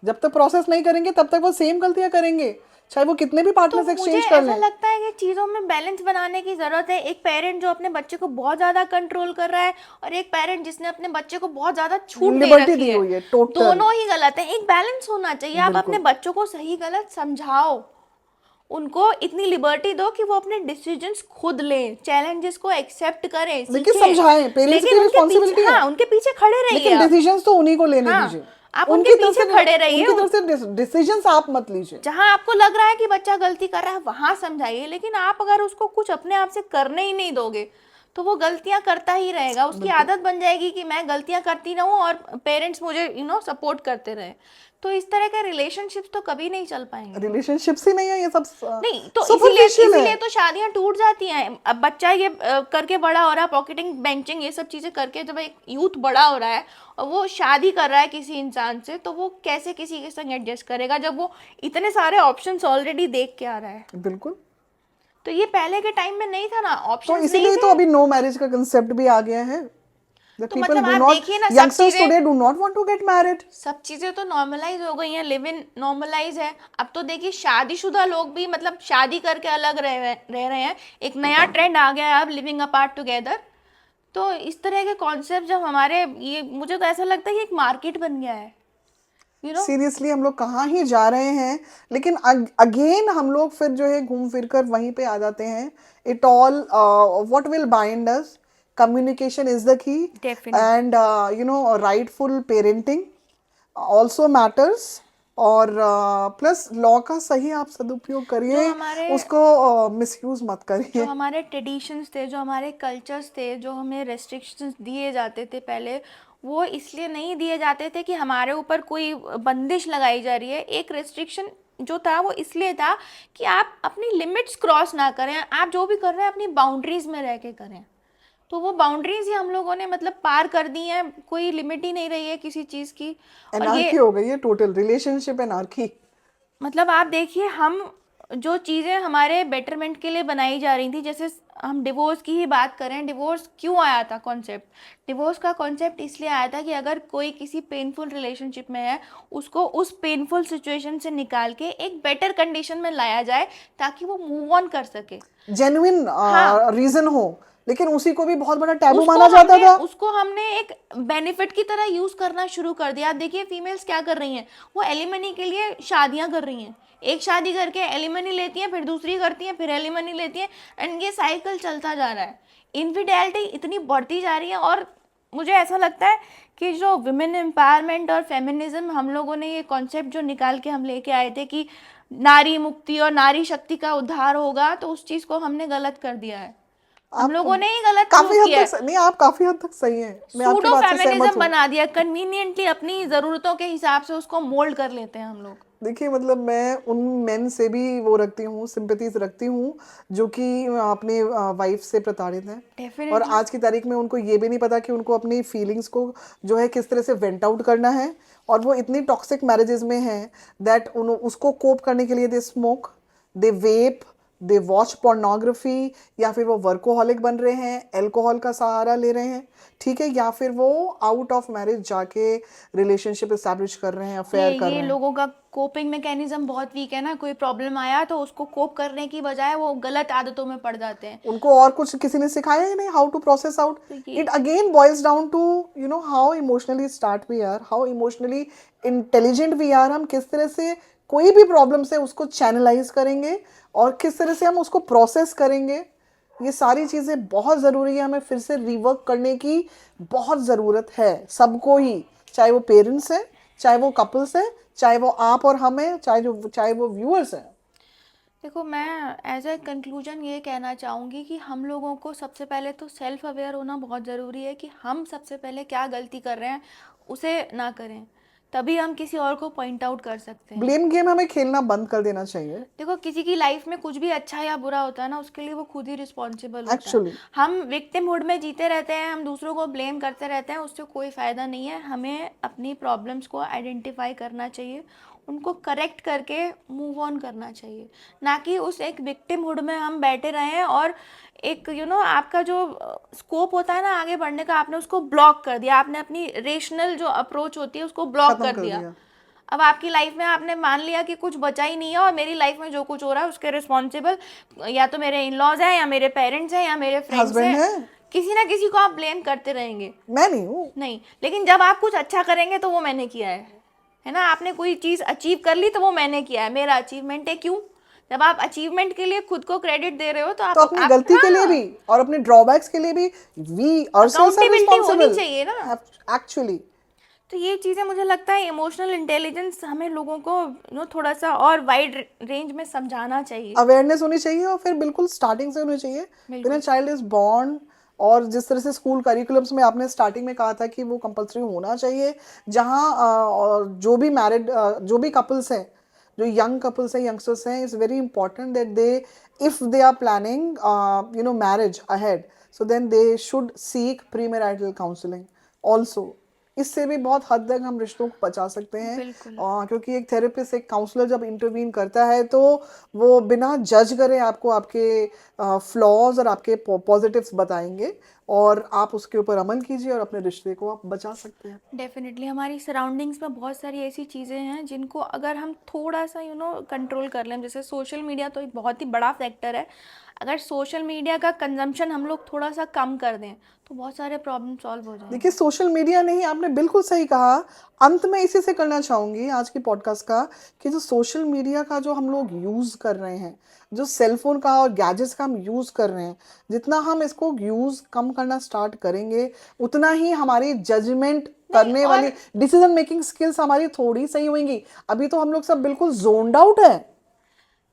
जब तक प्रोसेस नहीं करेंगे तब तक वो सेम गलतियां करेंगे, चाहे वो कितने भी तो पार्टनर्स मुझे एक्सचेंज कर ऐसा लें। लगता है कि चीज़ों में बैलेंस बनाने की ज़रूरत है। एक पेरेंट जो अपने बच्चे को बहुत ज़्यादा कंट्रोल कर रहा है, और एक पेरेंट जिसने अपने बच्चे को बहुत ज़्यादा छूट दे लिबर्टी रखी दी है, हुई है, टोटल। दोनों ही गलत है। एक बैलेंस होना चाहिए। आप बिल्कुल। अपने बच्चों को सही गलत समझाओ, उनको इतनी लिबर्टी दो कि वो अपने डिसीजंस खुद लें, चैलेंजेस को एक्सेप्ट करें, लेकिन सीखें। समझाएं, पेरेंट्स लेकिन की उनके रिस्पॉन्सिबिलिटी पीछे, है। हाँ, उनके पीछे खड़े रहिए लेकिन आप। डिसीजंस तो उन्हीं को लेने हाँ, दीजिए। आप उनके पीछे खड़े रहिए, उनकी तरफ से डिसीजंस आप मत लीजिए। जहां आपको लग रहा है कि बच्चा गलती कर रहा है वहां समझाइए, लेकिन आप अगर उसको कुछ अपने आप से करने ही नहीं दोगे तो वो गलतियां करता ही रहेगा, उसकी आदत बन जाएगी कि मैं गलतियां करती रहूं और पेरेंट्स मुझे सपोर्ट करते रहे। तो इस तरह के रिलेशनशिप्स तो कभी नहीं चल पाएंगे। रिलेशनशिप्स ही नहीं है ये सब, नहीं तो superficial है। इसीलिए तो शादियां टूट जाती हैं। अब बच्चा ये करके बड़ा हो रहा है, पॉकेटिंग बेंचिंग ये सब चीजें करके, जब एक यूथ बड़ा हो रहा है और वो शादी कर रहा है किसी इंसान से, तो वो कैसे किसी के संग एडजस्ट करेगा जब वो इतने सारे ऑप्शंस ऑलरेडी देख के आ रहा है। बिल्कुल। तो ये पहले के टाइम में नहीं था ना, तो ऑप्शंस नहीं इसीलिए तो थे। अभी नो मैरिज का कंसेप्ट भी आ गया है। तो मतलब आप देखिए ना, सब youngsters चीजें today do not want to get married. सब चीजें तो नॉर्मलाइज हो गई हैं, लिव इन नॉर्मलाइज है। अब तो देखिए शादीशुदा लोग भी मतलब शादी करके अलग रह रहे हैं। एक नया ट्रेंड आ गया है अब, लिविंग अपार्ट टुगेदर। तो इस तरह के कॉन्सेप्ट जब हमारे, ये मुझे तो ऐसा लगता है कि एक मार्केट बन गया है, सीरियसली हम लोग कहाँ ही जा रहे हैं। लेकिन अगेन हम लोग फिर जो है घूम फिर कर वहीं पे आ जाते हैं। It all what will bind us, communication is the key. Definitely. And rightful parenting also matters. और प्लस लॉ का सही आप सदुपयोग करिए, उसको मिसयूज मत करिए। जो हमारे ट्रेडिशंस थे, जो हमारे कल्चर्स थे, जो हमें रेस्ट्रिक्शंस दिए जाते थे पहले, वो इसलिए नहीं दिए जाते थे कि हमारे ऊपर कोई बंदिश लगाई जा रही है। एक रेस्ट्रिक्शन जो था वो इसलिए था कि आप अपनी लिमिट्स क्रॉस ना करें, आप जो भी कर रहे हैं अपनी बाउंड्रीज में रह के करें। तो वो बाउंड्रीज ही हम लोगों ने मतलब पार कर दी हैं, कोई लिमिट ही नहीं रही है किसी चीज की। एनार्की हो गई है, टोटल रिलेशनशिप एनार्की। मतलब आप देखिए, हम जो चीज़ें हमारे बेटरमेंट के लिए बनाई जा रही थी, जैसे हम डिवोर्स की ही बात करें, डिवोर्स क्यों आया था कॉन्सेप्ट? डिवोर्स का कॉन्सेप्ट इसलिए आया था कि अगर कोई किसी पेनफुल रिलेशनशिप में है, उसको उस पेनफुल सिचुएशन से निकाल के एक बेटर कंडीशन में लाया जाए ताकि वो मूव ऑन कर सके। जेन्युइन रीजन हो, लेकिन उसी को भी बहुत बड़ा टैबू माना जाता था। उसको हमने एक बेनिफिट की तरह यूज करना शुरू कर दिया। देखिए फीमेल्स क्या कर रही हैं, वो एलिमनी के लिए शादियां कर रही हैं। एक शादी करके एलिमनी लेती हैं, फिर दूसरी करती हैं, फिर एलिमनी लेती हैं, एंड ये साइकिल चलता जा रहा है। इनफिडेलिटी इतनी बढ़ती जा रही है। और मुझे ऐसा लगता है कि जो विमेन एम्पावरमेंट और फेमिनिज्म, हम लोगों ने ये कॉन्सेप्ट जो निकाल के हम लेके आए थे कि नारी मुक्ति और नारी शक्ति का उद्धार होगा, तो उस चीज को हमने गलत कर दिया है। हम लोगों ने ही गलत काफी हद किया। तक नहीं, आप काफी हद तक सही हैं। मैं आपकी बात से सहमत हूं। बना दिया कन्वीनियंटली, अपनी जरूरतों के हिसाब से उसको मोल्ड कर लेते हैं हम लोग। देखिए मतलब मैं उन मेन से भी वो रखती हूँ, सिंपैथीज रखती हूँ जो कि अपने वाइफ से प्रताड़ित हैं, और आज की तारीख में उनको ये भी नहीं पता कि उनको अपनी फीलिंग्स को जो है किस तरह से वेंट आउट करना है। और वो इतनी टॉक्सिक मैरिजेस में हैं दैट उसको कोप करने के लिए they smoke, they vape, they watch pornography, या फिर वो वर्कोहॉलिक बन रहे हैं, एल्कोहल का सहारा ले रहे हैं, ठीक है, या फिर वो आउट ऑफ मैरिज जाके रिलेशनशिप एस्टैब्लिश कर रहे हैं, अफेयर कर रहे हैं। लोगों का कोपिंग मैकेनिज्म बहुत वीक है ना। कोई प्रॉब्लम आया तो उसको कोप करने की बजाय वो गलत आदतों में पड़ जाते हैं। उनको और कुछ किसी ने सिखाया ही नहीं, how to process out. It again boils down to how emotionally start we are, how emotionally intelligent we are. हम किस तरह से कोई भी प्रॉब्लम से उसको चैनलाइज करेंगे और किस तरह से हम उसको प्रोसेस करेंगे, ये सारी चीज़ें बहुत ज़रूरी है। हमें फिर से रिवर्क करने की बहुत ज़रूरत है, सबको ही, चाहे वो पेरेंट्स हैं, चाहे वो कपल्स हैं, चाहे वो आप और हम हैं, चाहे वो व्यूअर्स हैं। देखो, मैं एज ए कंक्लूजन ये कहना चाहूँगी कि हम लोगों को सबसे पहले तो सेल्फ अवेयर होना बहुत ज़रूरी है कि हम सबसे पहले क्या गलती कर रहे हैं उसे ना करें, तभी हम किसी और को पॉइंट आउट कर सकते हैं। ब्लेम गेम हमें खेलना बंद कर देना चाहिए। देखो, किसी की लाइफ में कुछ भी अच्छा या बुरा होता है ना, उसके लिए वो खुद ही रिस्पॉन्सिबल होता Actually. है। हम विक्टिमहुड में जीते रहते हैं, हम दूसरों को ब्लेम करते रहते हैं, उससे कोई फ़ायदा नहीं है। हमें अपनी प्रॉब्लम्स को आइडेंटिफाई करना चाहिए, उनको करेक्ट करके मूव ऑन करना चाहिए, ना कि उस एक विक्टिमहुड में हम बैठे रहें और एक आपका जो स्कोप होता है ना आगे बढ़ने का, आपने उसको ब्लॉक कर दिया। आपने अपनी रेशनल जो अप्रोच होती है उसको ब्लॉक कर दिया। अब आपकी लाइफ में आपने मान लिया कि कुछ बचा ही नहीं है और मेरी लाइफ में जो कुछ हो रहा है उसके रिस्पॉन्सिबल या तो मेरे इन लॉज हैं, या मेरे पेरेंट्स हैं, या मेरे फ्रेंड्स हैं। किसी ना किसी को आप ब्लेम करते रहेंगे। मैं नहीं हूँ। नहीं, लेकिन जब आप कुछ अच्छा करेंगे तो वो मैंने किया है ना। आपने कोई चीज़ अचीव कर ली तो वो मैंने किया है, मेरा अचीवमेंट है। क्यों? जब आप अचीवमेंट के लिए खुद को क्रेडिट दे रहे हो तो अपनी गलती के लिए भी और अपने ड्रॉबैक्स के लिए भी वी आल्सो अकाउंटेबिलिटी होनी चाहिए ना एक्चुअली। तो ये चीज़ें मुझे लगता है इमोशनल इंटेलिजेंस हमें लोगों को थोड़ा सा और वाइड रेंज में समझाना चाहिए। अवेयरनेस होनी चाहिए और फिर बिल्कुल स्टार्टिंग से होनी चाहिए व्हेन अ बिल्कुल। Child is born. और जिस तरह से स्कूल करिकुलम्स में आपने स्टार्टिंग में कहा था कि वो कंपलसरी होना चाहिए, जहाँ और जो भी मैरिड जो भी कपल्स हैं, जो यंग कपल्स हैं, यंगस्टर्स हैं, it's very important that they if they are planning marriage ahead, so then they should seek premarital counselling also. इससे भी बहुत हद तक हम रिश्तों को बचा सकते हैं। बिल्कुल। क्योंकि एक थेरेपिस्ट, एक काउंसलर जब इंटरवीन करता है तो वो बिना जज करे आपको आपके फ्लॉज और आपके पॉजिटिव्स बताएंगे, और आप उसके ऊपर अमल कीजिए और अपने रिश्ते को आप बचा सकते हैं। डेफिनेटली हमारी सराउंडिंग्स में बहुत सारी ऐसी चीज़ें हैं जिनको अगर हम थोड़ा सा कंट्रोल कर लें, जैसे सोशल मीडिया तो एक बहुत ही बड़ा फैक्टर है। अगर सोशल मीडिया का कंजम्पशन हम लोग थोड़ा सा कम कर दें तो बहुत सारे प्रॉब्लम सॉल्व हो देखिए, जाएंगे। सोशल मीडिया नहीं, आपने बिल्कुल सही कहा। अंत में इसी से करना चाहूंगी आज की पॉडकास्ट का, कि जो सोशल मीडिया का जो हम लोग यूज कर रहे हैं, जो सेलफोन का और गैजेट्स का हम यूज कर रहे हैं, जितना हम इसको यूज कम करना स्टार्ट करेंगे, उतना ही हमारी जजमेंट नहीं, करने वाली, और डिसीजन मेकिंग स्किल्स हमारी थोड़ी सही होंगी। अभी तो हम लोग सब बिल्कुल जोन्ड आउट है।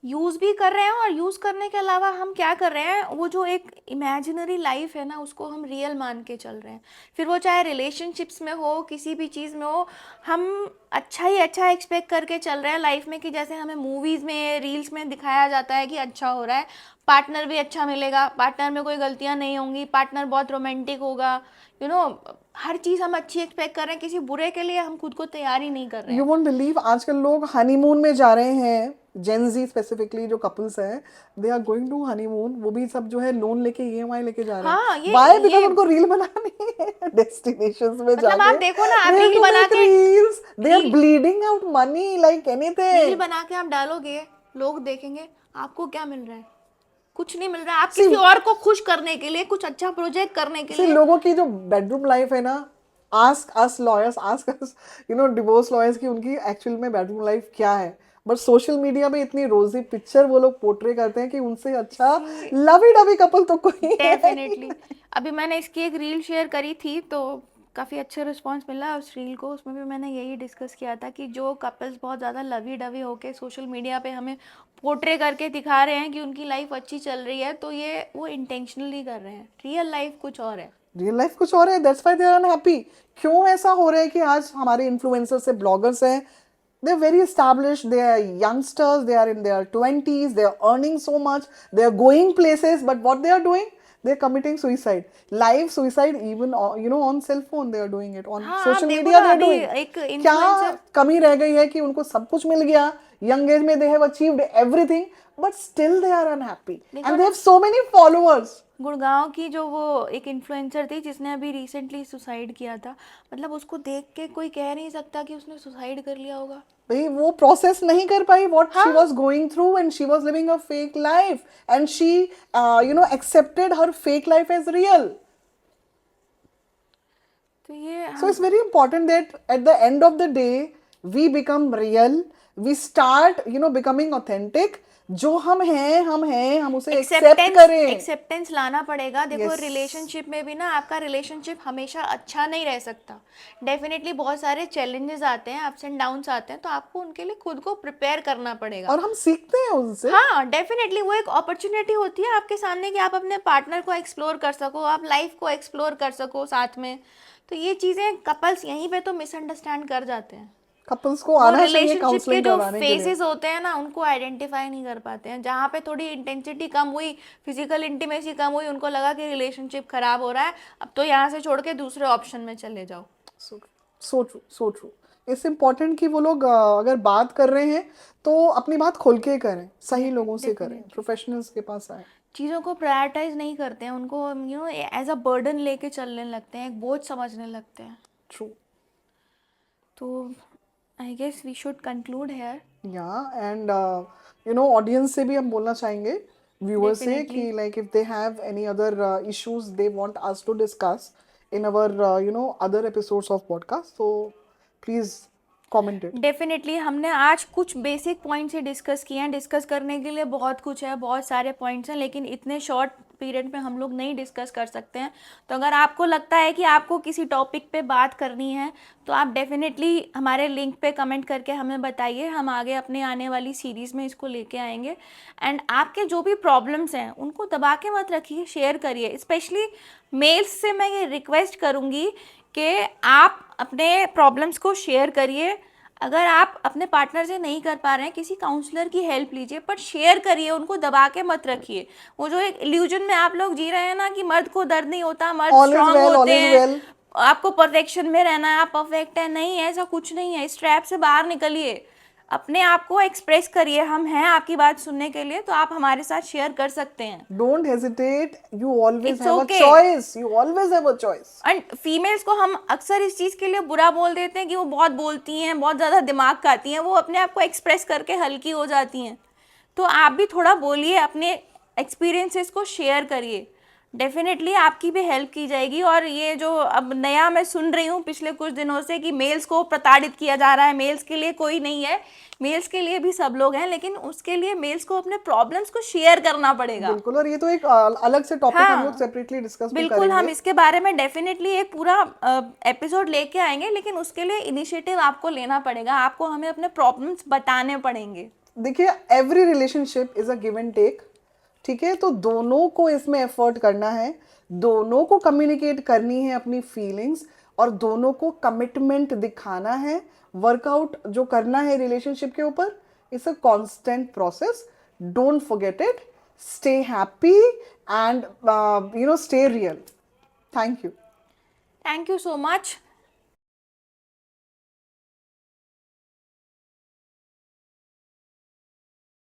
यूज़ भी कर रहे हैं, और यूज़ करने के अलावा हम क्या कर रहे हैं, वो जो एक इमेजिनरी लाइफ है ना उसको हम रियल मान के चल रहे हैं। फिर वो चाहे रिलेशनशिप्स में हो, किसी भी चीज़ में हो, हम अच्छा ही अच्छा एक्सपेक्ट करके चल रहे हैं लाइफ में, कि जैसे हमें मूवीज़ में, रील्स में दिखाया जाता है कि अच्छा हो रहा है, पार्टनर भी अच्छा मिलेगा, पार्टनर में कोई गलतियाँ नहीं होंगी, पार्टनर बहुत रोमांटिक होगा, यू नो हर चीज़ हम अच्छी एक्सपेक्ट कर रहे हैं, किसी बुरे के लिए हम खुद को तैयार ही नहीं कर रहे यू हैं। वोंट बिलीव, आजकल लोग हनीमून में जा रहे हैं। जेन जी स्पेसिफिकली जो कपल्स हैं, they are going to honeymoon. वो भी सब जो है लोन लेके, ईएमआई लेके जा रहे हैं। हाँ, व्हाई? बिकॉज ये उनको रील बनानी है डेस्टिनेशंस में मतलब जाके। आप देखो ना, आप दे हैव रील टू बना मेक के reels, they are reel bleeding out money like reel anything. बना के आप डालोगे, लोग देखेंगे, आपको क्या मिल रहा है? कुछ नहीं मिल रहा है। आप सी किसी और को खुश करने के लिए, कुछ अच्छा प्रोजेक्ट करने के सी लिए। लोगों की जो बेडरूम लाइफ है ना, ask us lawyers, ask us divorce lawyers की उनकी एक्चुअल में बेडरूम लाइफ क्या है। बट सोशल मीडिया पे इतनी रोजी पिक्चर वो लोग पोर्ट्रे करते हैं कि उनसे अच्छा सी लवी डवी कपल तो कोई है ही डेफिनेटली। नहीं। अभी मैंने इसकी एक रील शेयर करी थी तो काफ़ी अच्छा रिस्पांस मिला उस रील को। उसमें भी मैंने यही डिस्कस किया था कि जो कपल्स बहुत ज़्यादा लवी डवी होके सोशल मीडिया पे हमें पोर्ट्रे करके दिखा रहे हैं कि उनकी लाइफ अच्छी चल रही है, तो ये वो इंटेंशनली कर रहे हैं। रियल लाइफ कुछ और है। रियल लाइफ कुछ और है, that's why they are unhappy. क्यों ऐसा हो रहा है कि आज हमारे इन्फ्लुएंसर्स से ब्लॉगर्स हैं, they are very established, they are youngsters, they are in their 20s, they are earning so much, they are going places, but what they are doing, they are committing suicide, live suicide, even on cell phone they are doing it, on हाँ, आप social देखो media ना, they are अभी doing। एक क्या influencer कमी रह गई है कि उनको सब कुछ मिल गया, यंग एज में they have achieved everything, but still they are unhappy देखो and they ना, have so many followers। Gurgaon की जो वो एक इन्फ्लुएंसर थी जिसने अभी रिसेंटली सुसाइड किया था, मतलब उसको देख के कोई कह नहीं सकता कि उसने सुसाइड कर लिया होगा। भाई वो प्रोसेस नहीं कर पाई व्हाट शी हाँ, was going through and she was living a fake life and she accepted her fake life as real. तो ये So हम it's very important that at the end of the day we become real, we start becoming authentic। जो हम हैं हम उसे accept acceptance करें। Acceptance लाना पड़ेगा। देखो, यस। रिलेशनशिप में भी ना आपका रिलेशनशिप हमेशा अच्छा नहीं रह सकता। डेफिनेटली बहुत सारे चैलेंजेस आते हैं, अप्स एंड डाउन्स आते हैं, तो आपको उनके लिए खुद को प्रिपेयर करना पड़ेगा। और हम सीखते हैं उनसे। हाँ, डेफिनेटली वो एक अपॉर्चुनिटी होती है आपके सामने कि आप अपने पार्टनर को एक्सप्लोर कर सको, आप लाइफ को एक्सप्लोर कर सको साथ में। तो ये चीज़ें कपल्स यहीं पे तो मिसअंडरस्टैंड कर जाते हैं। कपल्स को वो आना चाहिए रिलेशनशिप के काउंसलिंग जो करवाने के लिए। फेजेस होते हैं ना उनको आइडेंटिफाई नहीं कर पाते हैं। जहाँ पे थोड़ी इंटेंसिटी कम हुई, फिजिकल इंटीमेसी कम हुई, उनको लगा कि रिलेशनशिप खराब हो रहा है, अब तो यहाँ से छोड़ के दूसरे ऑप्शन में चले जाओ। So true, so true. It's important कि वो लोग अगर बात कर रहे हैं तो अपनी बात खोल के करें, सही लोगों से करें, डेफिनेटली प्रोफेशनल्स के पास आए। चीज़ों को प्रायोरिटाइज नहीं करते हैं, उनको एज अ बर्डन लेके चलने लगते हैं, एक बोझ समझने लगते हैं। ट्रू। तो I guess we should conclude here. या एंड ऑडियंस से भी हम बोलना चाहेंगे, व्यूअर्स से, डेफिनेटली कि like if they have any other issues they want us to discuss in our other episodes of podcast, so please commented. Definitely हमने आज कुछ बेसिक पॉइंट्स ही डिस्कस किए हैं. डिस्कस करने के लिए बहुत कुछ है, बहुत सारे पॉइंट्स हैं, लेकिन इतने शॉर्ट पीरियड में हम लोग नहीं डिस्कस कर सकते हैं. तो अगर आपको लगता है कि आपको किसी टॉपिक पे बात करनी है तो आप डेफिनेटली हमारे लिंक पे कमेंट करके हमें बताइए. हम आगे अपने आने वाली सीरीज़ में इसको लेके आएंगे. एंड आपके जो भी प्रॉब्लम्स हैं उनको दबा के मत रखिए, शेयर करिए. स्पेशली मेल्स से मैं ये रिक्वेस्ट करूँगी कि आप अपने प्रॉब्लम्स को शेयर करिए. अगर आप अपने पार्टनर से नहीं कर पा रहे हैं, किसी काउंसलर की हेल्प लीजिए, पर शेयर करिए, उनको दबा के मत रखिए. वो जो एक इल्यूजन में आप लोग जी रहे हैं ना कि मर्द को दर्द नहीं होता, मर्द All is strong well, all होते is हैं, well. आपको परफेक्शन में रहना है, आप परफेक्ट है, नहीं है, ऐसा कुछ नहीं है. इस ट्रैप से बाहर निकलिए, अपने आप को एक्सप्रेस करिए. हम हैं आपकी बात सुनने के लिए, तो आप हमारे साथ शेयर कर सकते हैं. Don't hesitate. You always It's have okay. a choice. You always have a choice. And females को हम अक्सर इस चीज़ के लिए बुरा बोल देते हैं कि वो बहुत बोलती हैं, बहुत ज़्यादा दिमाग खाती हैं, वो अपने आप को एक्सप्रेस करके हल्की हो जाती हैं. तो आप भी थोड़ा बोलिए, अपने एक्सपीरियंसेस को शेयर करिए. डेफिनेटली आपकी भी हेल्प की जाएगी. और ये जो अब नया मैं सुन रही हूँ पिछले कुछ दिनों से कि मेल्स को प्रताड़ित किया जा रहा है, मेल्स के लिए कोई नहीं है, मेल्स के लिए भी सब लोग हैं, लेकिन उसके लिए मेल्स को अपने प्रॉब्लम्स को शेयर करना पड़ेगा. बिल्कुल. और ये तो एक अलग से टॉपिक हम लोग सेपरेटली डिस्कस भी बिल्कुल, करेंगे. हम इसके बारे में डेफिनेटली एक पूरा एपिसोड लेके आएंगे, लेकिन उसके लिए इनिशिएटिव आपको लेना पड़ेगा. आपको हमें अपने प्रॉब्लम्स बताने पड़ेंगे. देखिए, every relationship is a give and take. ठीक है, तो दोनों को इसमें एफर्ट करना है, दोनों को कम्युनिकेट करनी है अपनी फीलिंग्स, और दोनों को कमिटमेंट दिखाना है. वर्कआउट जो करना है रिलेशनशिप के ऊपर, it's a constant process. Don't forget it. Stay happy and stay real. Thank you. Thank you so much.